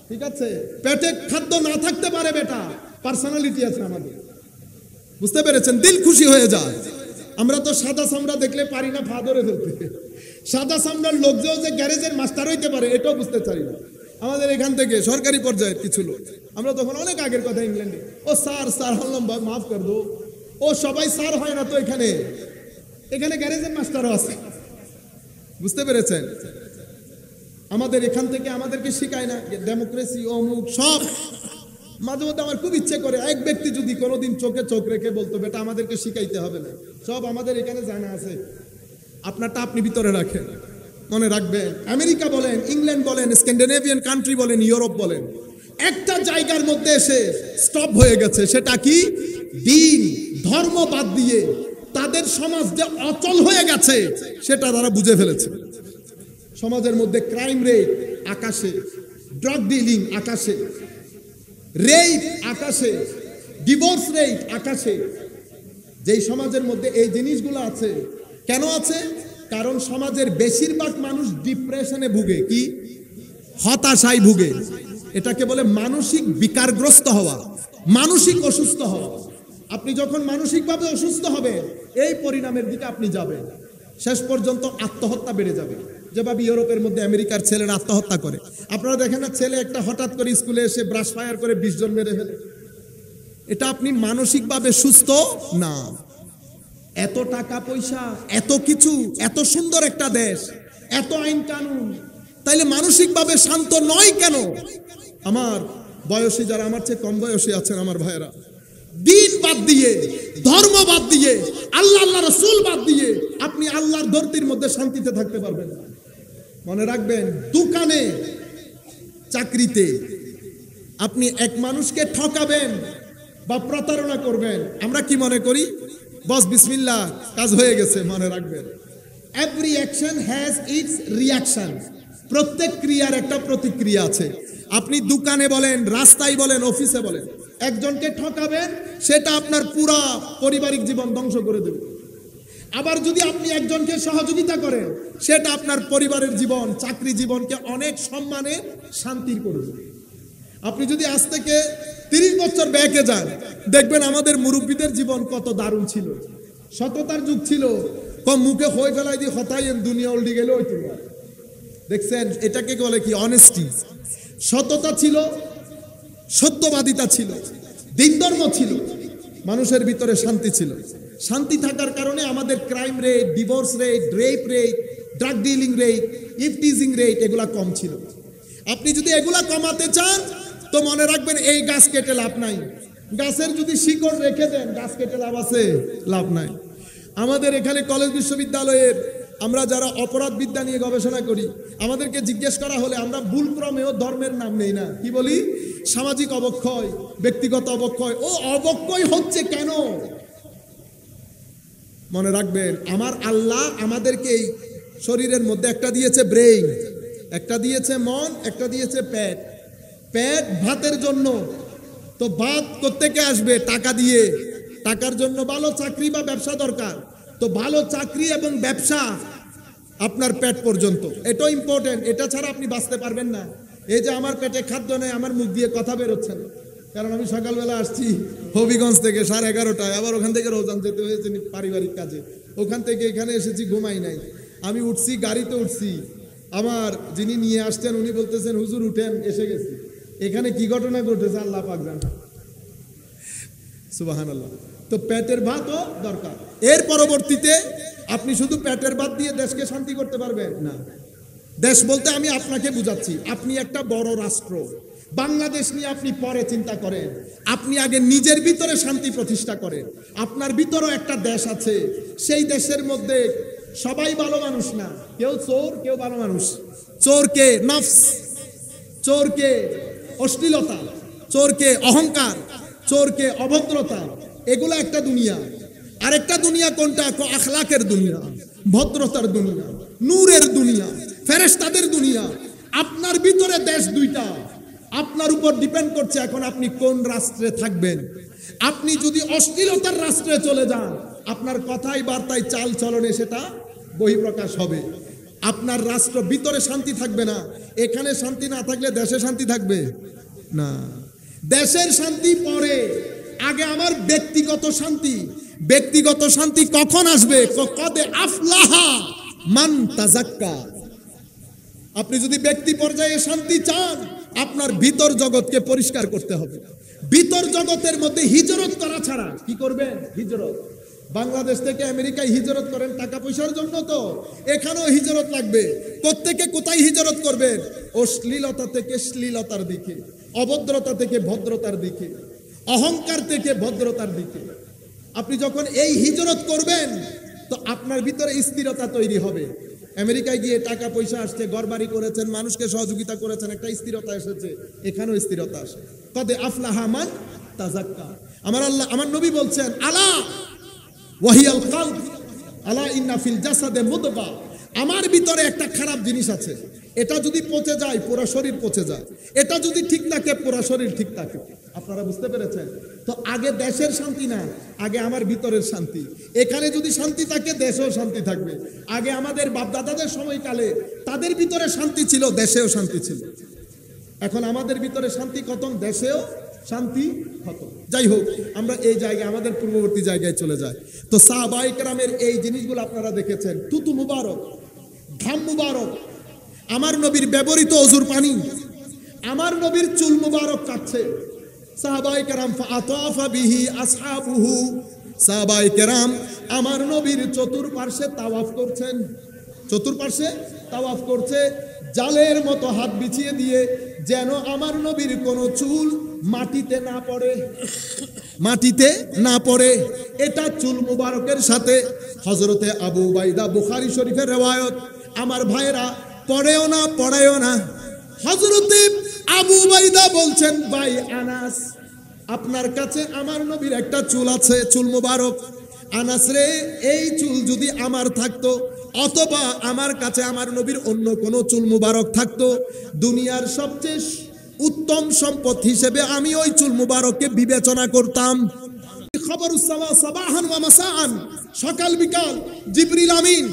[SPEAKER 1] ঠিক আছে, পেটে খাদ্য না থাকতে পারে, বেটা পার্সোনালিটি আছে আমাদের, বুঝতে পেরেছেন? দিল খুশি হয়ে যায়। আমরা তো সাদা চামড়া দেখলে পারি না ফা ধরে ফেলতে। সাদা চামড়ার লোক যে গ্যারেজের মাস্টার হইতে পারে এটাও বুঝতে চাই না। আমাদের এখান থেকে সরকারি পর্যায়ের কিছু লোক, আমরা তখন অনেক আগের কথা, ইংল্যান্ডে, ও স্যার হলাম ভাই মাফ কর দো, ও সবাই স্যার হয় না তো, এখানে গ্যারেজের মাস্টারও আছে, বুঝতে পেরেছেন? আমাদের এখান থেকে আমাদেরকে শিখায় না ডেমোক্রেসি অমুক সব। মাঝে মধ্যে আমার খুব ইচ্ছে করে এক ব্যক্তি যদি কোনোদিন চোখে চোখ রেখে বলতো, বেটা আমাদেরকে শিখাইতে হবে না, সব আমাদের এখানে জানা আছে, আপনারটা আপনি ভিতরে রাখেন। মনে রাখবেন, আমেরিকা বলেন, ইংল্যান্ড বলেন, স্ক্যান্ডিনেভিয়ান কান্ট্রি বলেন, ইউরোপ বলেন, একটা জায়গার মধ্যে এসে স্টপ হয়ে গেছে। সেটা কি? দিন ধর্ম বাদ দিয়ে তাদের সমাজ যে অচল হয়ে গেছে সেটা তারা বুঝে ফেলেছে। সমাজের মধ্যে ক্রাইম রেট আকাশে, ড্রাগ ডিলিং আকাশে, রেপ আকাশে, ডিভোর্স রেট আকাশে। যেই সমাজের মধ্যে এই জিনিসগুলো আছে, কেন আছে? কারণ সমাজের বেশিরভাগ মানুষ ডিপ্রেশনে ভুগে, কি হতাশায় ভুগে। এটাকে বলে মানসিক বিকারগ্রস্ত হওয়া, মানসিক অসুস্থ হওয়া। আপনি যখন মানসিকভাবে অসুস্থ হবেন, এই পরিণামের দিকে আপনি যাবেন, শেষ পর্যন্ত আত্মহত্যা বেড়ে যাবে। যেভাবে ইউরোপের মধ্যে আমেরিকার ছেলেরা আত্মহত্যা করে, আপনারা দেখেন না, ছেলে একটা হঠাৎ করে স্কুলে এসে ব্রাশ ফায়ার করে 20 জন মেরে ফেলে। এটা আপনি মানসিকভাবে সুস্থ না। এত টাকা পয়সা, এত কিছু, এত সুন্দর একটা দেশ, এত আইন কানুন, তাইলে মানসিকভাবে শান্ত নয় কেন? আমার বয়সী যারা আমার চেয়ে কম বয়সী আছেন আমার ভাইয়েরা, দিন বাদ দিয়ে, ধর্ম বাদ দিয়ে, আল্লাহ রসুল বাদ দিয়ে আপনি আল্লাহর ধরতির মধ্যে শান্তিতে থাকতে পারবেন না। মনে রাখবেন, দোকানে, চাকরিতে আপনি এক মানুষকে ঠকাবেন বা প্রতারণা করবেন, আমরা কি মনে করি? বস বিসমিল্লাহ, কাজ হয়ে গেছে। মনে রাখবেন, every action has its reaction. প্রত্যেক ক্রিয়ার একটা প্রতিক্রিয়া আছে। আপনি দোকানে বলেন, রাস্তায় বলেন, অফিসে বলেন, একজনকে ঠকাবেন, সেটা আপনার পুরা পারিবারিক জীবন ধ্বংস করে দেবে। আবার যদি আপনি একজনকে সহযোগিতা করেন, সেটা আপনার পরিবারের জীবন, চাকরি জীবনকে অনেক সম্মানে শান্তির করবে। আপনি যদি আজ থেকে 30 বছর ব্যাকে যান, দেখবেন আমাদের মুরব্বীদের জীবন কত দারুণ ছিল। সততার যুগ ছিল, কম মুখে হয়ে ফেলাই দিয়ে হতাই দুনিয়া উল্টে গেলে ওই তুমি দেখছেন, এটাকে বলে কি অনেস্টি। সততা ছিল, সত্যবাদিতা ছিল, দিন ধর্ম ছিল, মানুষের ভিতরে শান্তি ছিল। শান্তি থাকার কারণে আমাদের crime rate, divorce rate, rape rate, drug dealing rate, eve teasing rate এগুলা কম ছিল। আপনি যদি এগুলা কমাতে চান তো মনে রাখবেন, এই গাছ কেটে লাভ নাই। গাছের যদি শিকড় রেখে দেন, গাছ কেটে লাভ আছে? লাভ নাই। আমাদের এখানে কলেজ বিশ্ববিদ্যালয়ের আমরা যারা অপরাধ বিদ্যা নিয়ে গবেষণা করি, আমাদেরকে জিজ্ঞেস করা হলে আমরা ভুলক্রমেও ধর্মের নাম নেই না। কি বলি? সামাজিক অবক্ষয়, ব্যক্তিগত অবক্ষয়। ও অবক্ষয় হচ্ছে কেন? মনে রাখবেন, আমার আল্লাহ আমাদেরকে এই শরীরের মধ্যে একটা দিয়েছে ব্রেইন, একটা দিয়েছে মন, একটা দিয়েছে পেট। পেট ভাতের জন্য, তো ভাত কোত্থেকে আসবে? টাকা দিয়ে। টাকার জন্য ভালো চাকরি বা ব্যবসা দরকার, তো ভালো চাকরি এবং ব্যবসা আপনার পেট পর্যন্ত, এটাও ইম্পর্টেন্ট। এটা ছাড়া আপনি বাঁচতে পারবেন না। এই যে আমার পেটে খাদ্য নেই, আমার মুখ দিয়ে কথা বেরোচ্ছে না, কারণ আমি সকালবেলা আসছি হবিগঞ্জ থেকে 11:30টায়, আবার ওখান থেকে রোজান যেতে হয়েছে পারিবারিক কাজে, ওখান থেকে এখানে এসেছি, ঘুমাই নাই। আমি উঠছি, গাড়িতে উঠছি, আমার যিনি নিয়ে আসছেন উনি বলতেছেন, হুজুর উঠেন, এসে গেছি। এখানে কি ঘটনা ঘটেছে আল্লাহ পাক জানেন। সুবহানাল্লাহ। তো পেটের ভাতও দরকার। এর পরবর্তীতে আপনি শুধু পেটের ভাত দিয়ে দেশকে শান্তি করতে পারবেন না। দেশ বলতে আমি আপনাকে বুঝাচ্ছি, আপনি একটা বড় রাষ্ট্র, বাংলাদেশ নিয়ে আপনি পরে চিন্তা করেন। আপনি আগে নিজের ভিতরে শান্তি প্রতিষ্ঠা করেন। আপনার ভিতরেও একটা দেশ আছে, সেই দেশের মধ্যে সবাই ভালো মানুষ না, কেউ চোর, কেউ ভালো মানুষ। চোরকে নফস, চোরকে অশ্লীলতা, চোরকে অহংকার, চোরকে অভদ্রতা, এগুলো একটা দুনিয়া। আরেকটা দুনিয়া কোনটা? আখলাকের দুনিয়া, ভদ্রতার দুনিয়া, নূরের দুনিয়া, ফেরেশতাদের দুনিয়া। আপনার ভিতরে দেশ দুইটা, আপনার উপর ডিপেন্ড করছে এখন আপনি কোন রাষ্ট্রে থাকবেন। আপনি যদি অশ্লীলতার রাষ্ট্রে চলে যান, আপনার কথাই বার্তায় চাল চলনে সেটা বহিঃপ্রকাশ হবে। আপনার রাষ্ট্র ভিতরে শান্তি থাকবে না। এখানে শান্তি না থাকলে দেশে শান্তি থাকবে না। দেশের শান্তি পরে, আগে আমার ব্যক্তিগত শান্তি। ব্যক্তিগত শান্তি কখন আসবে? কদে আফলাহা মান তাজাক্কা। আপনি যদি ব্যক্তি পর্যায়ে শান্তি চান, আপনার ভিতর জগৎকে পরিষ্কার করতে হবে। ভিতর জগতের মধ্যে হিজরত করা ছাড়া কি করবেন? হিজরত। বাংলাদেশ থেকে আমেরিকায় হিজরত করেন টাকা পয়সার জন্য, তো এখানেও হিজরত লাগবে। প্রত্যেকে কোথায় হিজরত করবেন? অশ্লীলতা থেকে শ্লীলতার দিকে, অভদ্রতা থেকে ভদ্রতার দিকে, অহংকার থেকে ভদ্রতার দিকে। আপনি যখন এই হিজরত করবেন, তো আপনার ভিতরে স্থিরতা তৈরি হবে। আমেরিকায় গিয়ে টাকা পয়সা আসছে, ঘরবাড়ি করেছেন, মানুষকে সহযোগিতা করেছেন, একটা স্থিরতা এসেছে, এখানেও স্থিরতা আসে। কদে আফলাহা মান তাজাক্কা। আমার আল্লাহ, আমার নবী বলছেন, আলা ওয়াহিয়াল কলব আলা ইন্না ফিল জাসাদে মুদগা। আমার ভিতরে একটা খারাপ জিনিস আছে, এটা যদি পচে যায় পুরো শরীর পচে যায়, এটা যদি ঠিক থাকে পুরো শরীর ঠিক থাকে। আপনারা বুঝতে পেরেছেন? তো আগে দেশের শান্তি না, আগে আমার ভিতরের শান্তি। এখানে যদি শান্তি থাকে, দেশেও শান্তি থাকবে। আগে আমাদের বাপদাদাদের সময়কালে তাদের ভিতরে শান্তি ছিল, দেশেও শান্তি ছিল। এখন আমাদের ভিতরে শান্তি খতম, দেশেও শান্তি খতম। যাই হোক, আমরা এই জায়গায়, আমাদের পূর্ববর্তী জায়গায় চলে যাই। তো সাহাবায়ে কেরামের এই জিনিসগুলো আপনারা দেখেছেন। তুতু মুবারক, ঘাম মুবারক, আমার নবীর ব্যবহৃত অজুর পানি, আমার নবীর চুল মুবারক কাটছে। সাহাবায়ে কেরাম ফাতাফা বিহি আসহাবুহু, সাহাবায়ে কেরাম আমার নবীর চতুর্পার্শ্বে তাওয়াফ করছেন। চতুর্পার্শ্বে তাওয়াফ করছে, জালের মতো হাত বিছিয়ে দিয়ে, যেন আমার নবীর কোনো চুল মাটিতে না পড়ে, মাটিতে না পড়ে। এটা চুল মুবারকের সাথে হযরতে আবু উবাইদা, বুখারী শরীফের রিওয়ায়াত। আমার ভাইরা, পড়েও না, পড়ায়ও না। হযরতে আবু উবাইদা বলছেন, ভাই আনাস, আপনার কাছে আমার নবীর একটা চুল আছে, চুল মুবারক। আনাস রে, এই চুল যদি আমার থাকতো অথবা আমার কাছে আমার নবীর অন্য কোনো চুল মুবারক থাকতো, দুনিয়ার সবচেয়ে উত্তম সম্পদ হিসেবে আমি ওই চুল মুবারককে বিবেচনা করতাম। সকাল বিকাল জিবরিল আমিন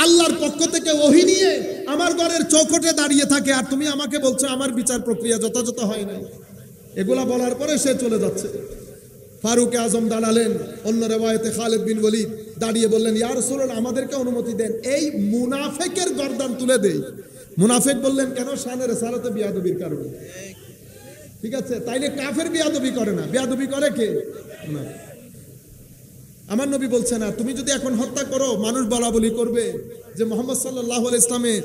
[SPEAKER 1] আল্লাহর পক্ষ থেকে ওহী নিয়ে আমার ঘরের চৌখটে দাঁড়িয়ে থাকে, আর তুমি আমাকে বলছো আমার বিচার প্রক্রিয়া যথাযথ হয় নাই। এগুলা বলার পরে সে চলে যাচ্ছে। ফারুক আজম দাঁড়ালেন, অন্য রেওয়ায়েতে খালিদ বিন ওয়ালিদ দাঁড়িয়ে বললেন, ইয়া রাসূলুল্লাহ আমাদেরকে অনুমতি দেন, এই মুনাফিকের গর্দান তুলে দেই। মুনাফিক বললেন, কেন? শানের সালাতে বিয়াদবির কারণে। ঠিক আছে, তাইলে কাফের বিয়াদবি করে না, বিয়াদবি করে কে? না। আমার নবী বলছে না, তুমি যদি এখন হত্যা করো মানুষ বলা বলি করবে যে মুহাম্মদ সাল্লাল্লাহু আলাইহি ইসলামের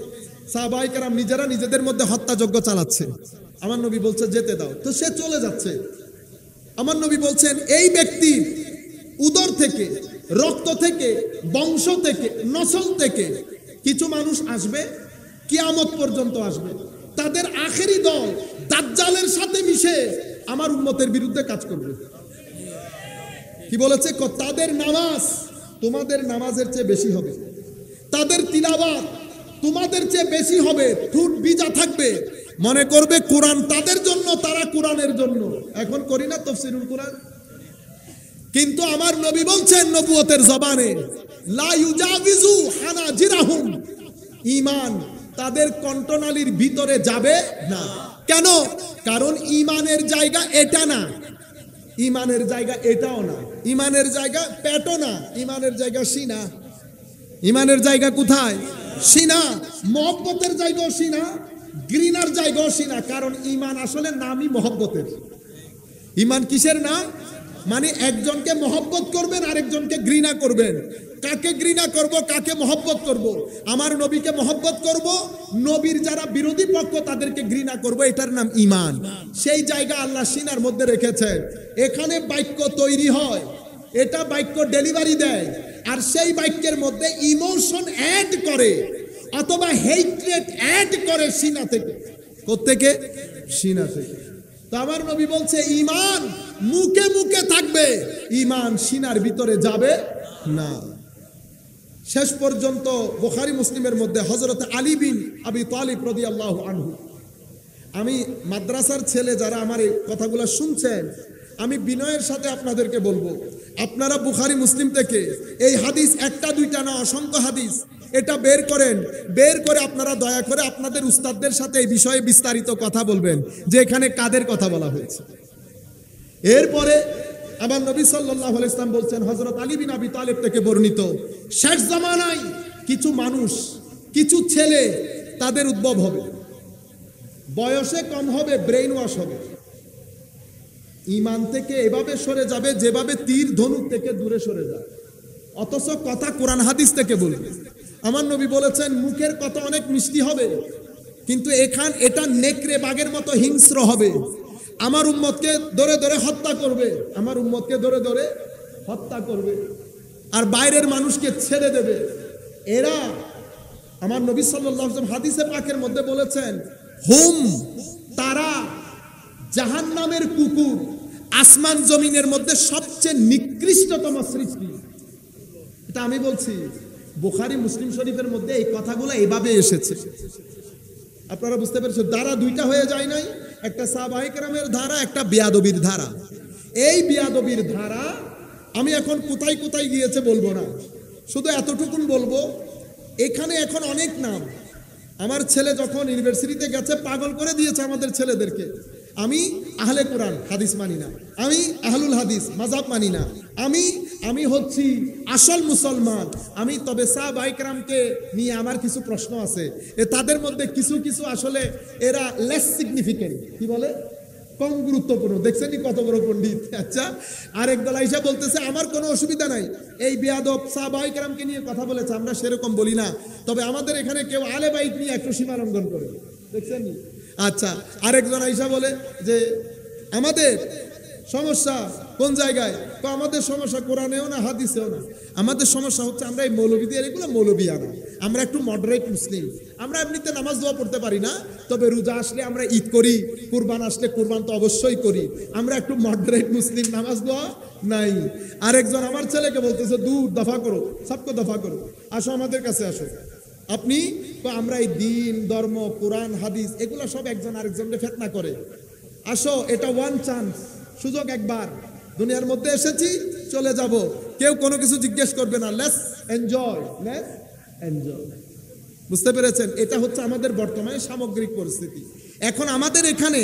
[SPEAKER 1] সাহাবায়ে কেরাম নিজেরা নিজেদের মধ্যে হত্যাযজ্ঞ চালাচ্ছে। আমার নবী বলছে যেতে দাও, তো সে চলে যাচ্ছে। আমার নবী বলছেন, এই ব্যক্তি উদর থেকে, রক্ত থেকে, বংশ থেকে, নসল থেকে কিছু মানুষ আসবে, কিয়ামত পর্যন্ত আসবে, তাদের আখেরি দল দাজ্জালের সাথে মিশে আমার উম্মতের বিরুদ্ধে কাজ করবে। কি বলেছে? তাদের নামাজ তোমাদের নামাজের চেয়ে বেশি হবে, তাদের তিলাওয়াত তোমাদের চেয়ে বেশি হবে, ঠোঁট ভিজা থাকবে, মনে করবে কোরআন তাদের জন্য, তারা কোরআনের জন্য। এখন করি না তাফসীরুল কোরআন, কিন্তু আমার নবী বলছেন নবুয়তের জবানে, লা ইউজাবিজু হানাজিরাহুম, ঈমান তাদের কণ্ঠনালীর ভিতরে যাবে না। কেন? কারণ ঈমানের জায়গা এটা না, ঈমানের জায়গা এটাও না, ঈমানের জায়গা পেটও না, ঈমানের জায়গা সিনা। ঈমানের জায়গা কোথায়? সিনা। মহব্বতের জায়গাও সিনা, ঘৃণার জায়গাও সিনা। কারণ ঈমান আসলে নামই মহব্বতের। ঈমান কিসের নাম? মানে একজনকে মহব্বত করবেন, আরেকজনকে ঘৃণা করবেন। কাকে ঘৃণা করব, কাকে মহব্বত করব? আমার নবীকে মহব্বত করব, নবীর যারা বিরোধী পক্ষ তাদেরকে ঘৃণা করব, এটার নাম ঈমান। সেই জায়গা আল্লাহ সিনার মধ্যে রেখেছেন। এখানে বাক্য তৈরি হয়, এটা বাক্য ডেলিভারি দেয়, আর সেই বাক্যের মধ্যে ইমোশন অ্যাড করে অথবা হেট্রেড অ্যাড করে সিনা থেকে। কোত্থেকে? সিনা থেকে। তো আমার নবী বলছে ঈমান মুখে মুখে থাকবে, ঈমান সিনার ভিতরে যাবে না। শেষ পর্যন্ত বুখারী মুসলিমের মধ্যে হযরত আলী বিন আবি তালিব রাদিয়াল্লাহু আনহু, আমি মাদ্রাসার ছেলে যারা আমার এই কথাগুলো শুনছেন, আমি বিনয়ের সাথে আপনাদেরকে বলবো, আপনারা বুখারী মুসলিম থেকে এই হাদিস একটা দুইটা না, অসংখ্য হাদিস এটা বের করেন, বের করে আপনারা দয়া করে আপনাদের উস্তাদদের সাথে এই বিষয়ে বিস্তারিত কথা বলবেন যে এখানে কাদের কথা বলা হয়েছে। এরপরে আমার নবী সাল্লাল্লাহু আলাইহি ওয়াসাল্লাম বলছেন, হযরত আলী বিন আবি তালিব থেকে বর্ণিত, শেষ জামানায় কিছু মানুষ, কিছু ছেলে তাদের উদ্ভব হবে, বয়সে কম হবে, ব্রেইন ওয়াশ হবে, ঈমান থেকে এভাবে সরে যাবে যেভাবে তীর ধনুক থেকে দূরে সরে যায়, অথচ কথা কোরআন হাদিস থেকে বলবে। আমার নবী বলেছেন মুখের কথা অনেক মিষ্টি হবে, কিন্তু এটা নেকড়ে বাঘের মতো হিংস্র হবে। আমার উম্মতকে ধরে ধরে হত্যা করবে, আমার উম্মতকে ধরে ধরে হত্যা করবে, আর বাইরের মানুষকে ছেড়ে দেবে। এরা, আমার নবী সাল্লাল্লাহু আলাইহি ওয়াসাল্লাম হাদিসে পাকের মধ্যে বলেছেন, হুম, তারা জাহান্নামের কুকুর, আসমান জমিনের মধ্যে সবচেয়ে নিকৃষ্টতম সৃষ্টি। এটা আমি বলছি, বুখারী মুসলিম শরীফের মধ্যে এই কথাগুলো এভাবে এসেছে। আপনারা বুঝতে পেরেছেন, ধারা দুইটা হয়ে যায় নাই, একটা সাহাবায়ে কেরামের ধারা, একটা বিয়াদবির ধারা। এই বিয়াদবির ধারা আমি এখন কোথায় কোথায় গিয়েছে বলবো না, শুধু এতটুকুন বলবো, এখানে এখন অনেক নাম। আমার ছেলে যখন ইউনিভার্সিটিতে গেছে পাগল করে দিয়েছে আমাদের ছেলেদেরকে, আমি আহলে কোরআন হাদিস মানি না, আমি আহলুল হাদিস মাযহাব মানি না, আমি হচ্ছি আসল মুসলমান। আমি তবে সাহাবায়ে কেরামকে নিয়ে আমার কিছু প্রশ্ন আছে, তাদের মধ্যে কিছু কিছু আসলে এরা লেস সিগনিফিকেন্ট, কি বলে, কম গুরুত্বপূর্ণ। দেখছেন কত বড় পণ্ডিত। আচ্ছা, আরেক দল আইসা বলতেছে আমার কোনো অসুবিধা নাই, এই বেয়াদব সাহাবায়ে কেরামকে নিয়ে কথা বলেছে, আমরা সেরকম বলি না, তবে আমাদের এখানে কেউ আলে বাইত নিয়ে একটু সীমা লঙ্ঘন করে। দেখছেন? আচ্ছা, আরেকজন আইসা বলে যে আমাদের সমস্যা কোন জায়গায়? তো আমাদের সমস্যা কোরআনেও না, হাদিসেও না। আমাদের সমস্যা হচ্ছে আমরা এই মৌলবীদের, এগুলো মৌলবীয়ানা। আমরা একটু মডারেট মুসলিম। আমরা এমনিতে নামাজ দোয়া পড়তে পারি না, তবে রোজা আসলে আমরা ঈদ করি, কুরবান আসলে কুরবান তো অবশ্যই করি। আমরা একটু মডারেট মুসলিম, নামাজ দোয়া নাই। আরেকজন আমার ছেলেকে বলতেছে দূর দফা করো, সবকে দফা করো, আসো আমাদের কাছে আসো। আপনি তো আমরা এই দিন, ধর্ম, কোরআন, হাদিস এগুলো সব একজন আরেকজনকে ফিতনা করে। আসো, এটা ওয়ান চান্স, সুযোগ একবার। দুনিয়ার মধ্যে এসেছি, চলে যাব, কেউ কোনো কিছু জিজ্ঞেস করবে না। Let's enjoy, let's enjoy. বুঝতে পেরেছেন? এটা হচ্ছে আমাদের বর্তমানে সামগ্রিক পরিস্থিতি। এখন আমাদের এখানে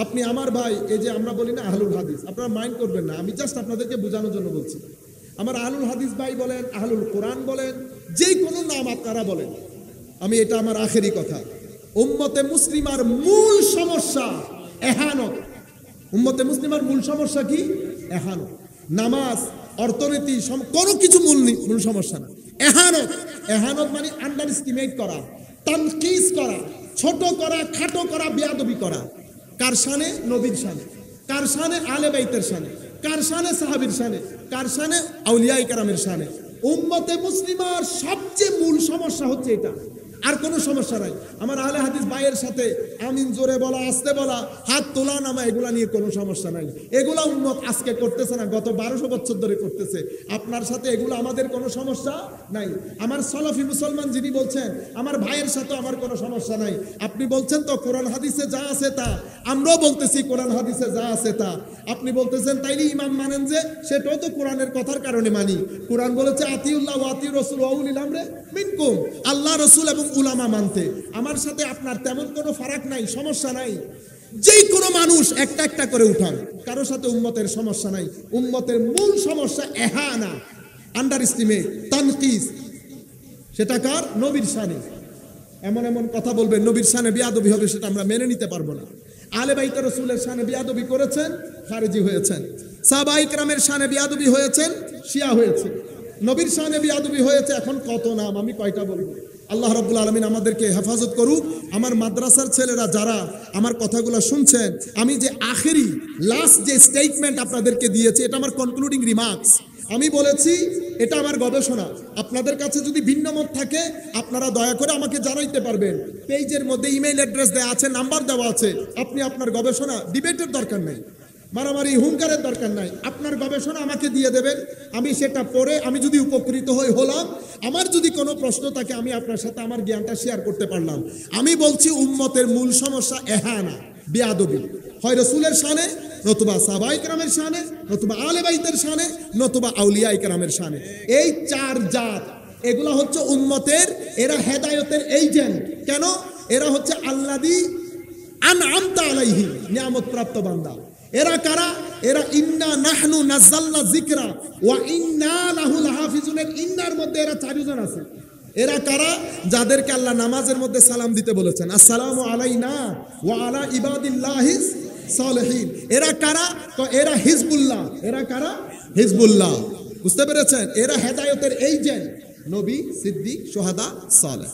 [SPEAKER 1] আপনি আমার ভাই, এই যে আমরা বলি না আহলুল হাদিস, আপনারা মাইন্ড করবেন না, আমি জাস্ট আপনাদেরকে বোঝানোর জন্য বলছি। আমার আহলুল হাদিস ভাই বলেন, আহলুল কোরআন বলেন, যে কোনো নাম আপনারা বলেন, আমি এটা আমার আখেরি কথা। উম্মতে মুসলিমার মূল সমস্যা এহানত। উম্মতে মুসলিমার মূল সমস্যা কি? এহানত। নামাজ, অর্থনীতি, কোনো কিছু মূল সমস্যা না, এহানত। এহানত মানে আন্ডার এস্টিমেট করা, তানকিস করা, ছোট করা, খাটো করা, বেয়াদবি করা। কার শানে? নবীর শানে। কার শানে? আলে বাইতের শানে। কার শানে? সাহাবীর শানে। কার শানে? আউলিয়ায়ে কেরামের শানে। উম্মতে মুসলিমার সবচেয়ে মূল সমস্যা হচ্ছে এটা, আর কোনো সমস্যা নাই। আমার আহলে হাদিস ভাইয়ের সাথে আমিন জোরে বলা, আস্তে বলা, হাত তোলা নামা, এগুলা নিয়ে কোনো সমস্যা নাই। এগুলা উম্মত আজকে করতেছে না, গত 1200 বছর ধরে করতেছে। আপনার সাথে এগুলো আমাদের কোনো সমস্যা নাই। আমার সলাফি মুসলমান যিনি বলছেন, আমার ভাইয়ের সাথে আমার কোনো সমস্যা নাই। আপনি বলছেন তো কোরআন হাদিসে যা আছে তা, আমরাও বলতেছি কোরআন হাদিসে যা আছে তা। আপনি বলতেছেন তাইলে ইমাম মানেন যে, সেটাও তো কোরআনের কথার কারণে মানি। কোরআন বলেছে আতিউল্লাহ ওয়া আতিউর রাসূল ওয়া উলিল আমরি মিনকুম, আল্লাহ রাসূল এবং উলামা মানতে। আমার সাথে আপনার তেমন কোনো ফারাক নাই, সমস্যা নাই। যেই কোনো মানুষ একটা একটা করে উঠান, কারোর সাথে উম্মতের সমস্যা নাই। উম্মতের মূল সমস্যা এহানা, আন্ডার এস্টিমেট, তানকিস। সেটা কার? নবীর শানে। এমন এমন কথা বলবেন নবীর শানে বেয়াদবি হবে, সেটা আমরা মেনে নিতে পারবো না। আলে বাইত রাসূলের শানে বেয়াদবি করেছেন, খারেজি হয়েছেন। সাহাবায়ে কেরামের শানে বেয়াদবি হয়েছেন, শিয়া হয়েছে। নবীর শানে বেয়াদবি হয়েছে, এখন কত নাম, আমি কয়টা বলবো? আল্লাহ রাব্বুল আলামিন আমাদেরকে হেফাজত করুক। আমার মাদ্রাসার ছেলেরা যারা আমার কথাগুলো শুনছেন, আমি যে আখেরি লাস্ট যে স্টেটমেন্ট আপনাদেরকে দিয়েছি, এটা আমার কনক্লুডিং রিমার্কস। আমি বলেছি এটা আমার গবেষণা। আপনাদের কাছে যদি ভিন্ন মত থাকে, আপনারা দয়া করে আমাকে জানাইতে পারবেন। পেজের মধ্যে ইমেইল অ্যাড্রেস দেওয়া আছে, নাম্বার দেওয়া আছে। আপনি আপনার গবেষণা, ডিবেটের দরকার নেই, মারামারি হুঙ্কারের দরকার নাই। আপনার গবেষণা আমাকে দিয়ে দেবেন, আমি সেটা পড়ে আমি যদি উপকৃত হলাম, আমার যদি কোনো প্রশ্ন থাকে, আমি আপনার সাথে আমার জ্ঞানটা শেয়ার করতে পারলাম। আমি বলছি উম্মতের মূল সমস্যা এহানা, বেয়াদবি, হয় রাসূলের শানে, নতুবা সাহাবায়ে কেরামের শানে, নতুবা আলে বাইতের শানে, নতুবা আউলিয়ায়ে কেরামের শানে। এই চার জাত, এগুলা হচ্ছে উম্মতের, এরা হেদায়েতের এজেন্ট। কেন? এরা হচ্ছে আল্লাযী আনআমতা আলাইহি, নিয়ামত প্রাপ্ত বান্দা। এরা কারা? এরা ইন্না নাহনু নাযালনা যিকরা ওয়া ইন্না লাহু লাহাফিজুন। ইন্নার মধ্যে এরা চারজন আছে। এরা কারা? যাদেরকে আল্লাহ নামাজের মধ্যে সালাম দিতে বলেছেন, আসসালামু আলাইনা ওয়া আলা ইবাদিল্লাহিস সালিহিন। এরা কারা? তো এরা হিজবুল্লাহ। এরা কারা? হিজবুল্লাহ। বুঝতে পেরেছেন? এরা হেদায়েতের এজেন্ট, নবী, সিদ্দিক, শুহাদা, সালেহ।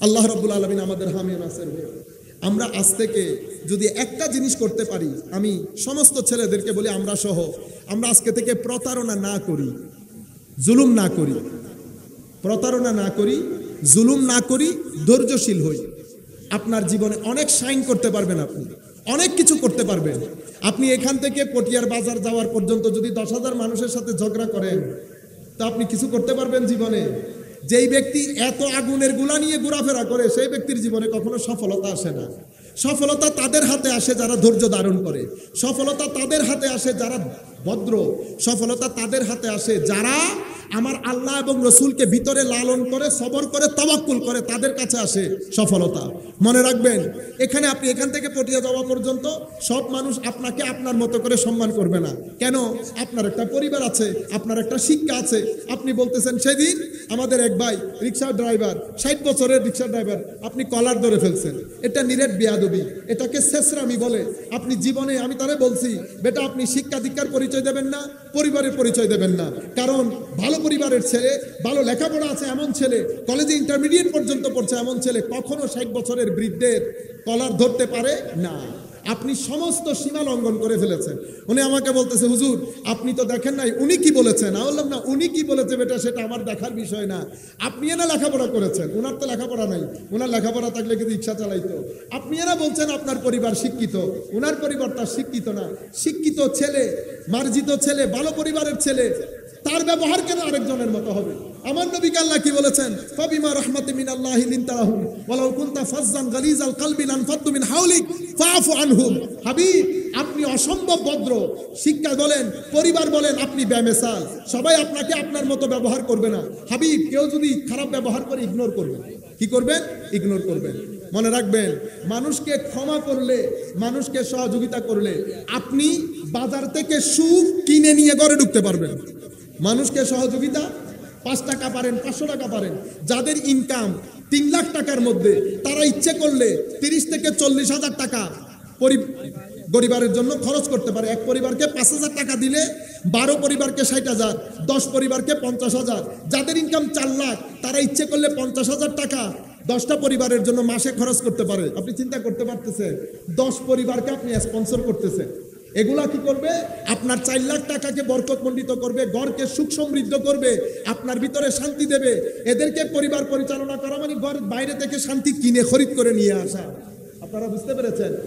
[SPEAKER 1] আল্লাহ রাব্বুল আলামিন আমাদের হামি ও নাসির হোক। আমরা আজ থেকে যদি একটা জিনিস করতে পারি, আমি সমস্ত ছেলেদেরকে বলি, আমরা সহ, আমরা আজকে থেকে প্রতারণা না করি, জুলুম না করি, প্রতারণা না করি, জুলুম না করি, ধৈর্যশীল হই। আপনার জীবনে অনেক শাইন করতে পারবেন, আপনি অনেক কিছু করতে পারবেন। আপনি এখান থেকে পটিয়ার বাজার যাওয়ার পর্যন্ত যদি 10,000 মানুষের সাথে ঝগড়া করেন, তো আপনি কিছু করতে পারবেন জীবনে? যেই ব্যক্তি এত আগুনের গুলা নিয়ে ঘোরাফেরা করে, সেই ব্যক্তির জীবনে কখনো সফলতা আসে না। সফলতা তাদের হাতে আসে যারা ধৈর্য ধারণ করে। সফলতা তাদের হাতে আসে যারা ভদ্র। সফলতা তাদের হাতে আসে যারা আমার আল্লাহ এবং রসুলকে ভিতরে লালন করে, সবর করে, তাওয়াক্কুল করে, তাদের কাছে আসে সফলতা। মনে রাখবেন, এখানে আপনি এখান থেকে পটিয়া যাওয়া পর্যন্ত সব মানুষ আপনাকে আপনার মতো করে সম্মান করবে না। কেন? আপনার একটা পরিবার আছে, আপনার একটা শিক্ষা আছে। আপনি বলতেছেন সেদিন আমাদের এক ভাই রিক্সা ড্রাইভার, 60 বছরের রিক্সা ড্রাইভার, আপনি কলার ধরে ফেলছেন। এটা নিরেট বেয়াদবি, এটাকে শেষরামি বলে। আপনি জীবনে, আমি তারে বলছি, বেটা আপনি শিক্ষা দীক্ষার পরিচয় দেবেন না, পরিবারের পরিচয় দেবেন না। কারণ ভালো পরিবারের ছেলে, ভালো লেখাপড়া আছে এমন ছেলে, কলেজে ইন্টারমিডিয়েট পর্যন্ত পড়ছে এমন ছেলে কখনো 60 বছরের বৃদ্ধের কলার ধরতে পারে না। আপনি সমস্ত সীমা লঙ্ঘন করে ফেলেছেন। উনি আমাকে বলতেছে, হুজুর আপনি তো দেখেন নাই উনি কি বলেছেন। আমি বললাম, না উনি কি বলেছে বেটা সেটা আমার দেখার বিষয় না। আপনি এনা লেখাপড়া করেছেন, ওনার তো লেখাপড়া নাই। ওনার লেখাপড়া থাকলে কিন্তু ইচ্ছা চালাইতো। আপনি এনা বলছেন আপনার পরিবার শিক্ষিত, ওনার পরিবার তার শিক্ষিত না। শিক্ষিত ছেলে, মার্জিত ছেলে, ভালো পরিবারের ছেলে, তার ব্যবহার কেন আরেকজনের মতো হবে? আমার নবীকে আল্লাহ কি বলেছেন? ফাবিমা রাহমাতি মিনাল্লাহি লিনতা লাহুম ওয়ালাউ কুনতা ফাজ্জান গালিজাল কলবি লানফাদ্দু মিন হাওলিক ফাআফু আনহুম। হাবিব, আপনি অসম্ভব ভদ্র। শিক্ষা বলেন, পরিবার বলেন, আপনি বেমিসাল। সবাই আপনাকে আপনার মতো ব্যবহার করবে না। হাবিব, কেউ যদি খারাপ ব্যবহার করে ইগনোর করবেন। কি করবেন? ইগনোর করবেন। মনে রাখবেন, মানুষকে ক্ষমা করলে, মানুষকে সহযোগিতা করলে আপনি বাজার থেকে সুখ কিনে নিয়ে ঘরে ঢুকতে পারবেন। মানুষকে সহযোগিতা, 5 টাকা পারেন, 500 টাকা পারেন, যাদের ইনকাম 3 লাখ টাকার মধ্যে, তারা ইচ্ছে করলে 30 থেকে 40,000 টাকা পরিবারের জন্য খরচ করতে পারে। এক পরিবারকে 5,000 টাকা দিলে 12 পরিবারকে 60,000, 10 পরিবারকে 50,000। যাদের ইনকাম 4 লাখ, তারা ইচ্ছে করলে 50,000 টাকা 10টা পরিবারের জন্য মাসে খরচ করতে পারে। আপনি চিন্তা করতে পারতেছেন, 10 পরিবারকে আপনি স্পন্সর করতেছেন। এগুলা কি করবে? আপনার 4 লাখ টাকাকে বরকতমণ্ডিত করবে, ঘরকে সুখ সমৃদ্ধ করবে, আপনার ভিতরে শান্তি দেবে। এদেরকে পরিবার পরিচালনা করা মানে ঘর বাইরে থেকে শান্তি কিনে খরিদ করে নিয়ে আসা। আপনারা বুঝতে পেরেছেন?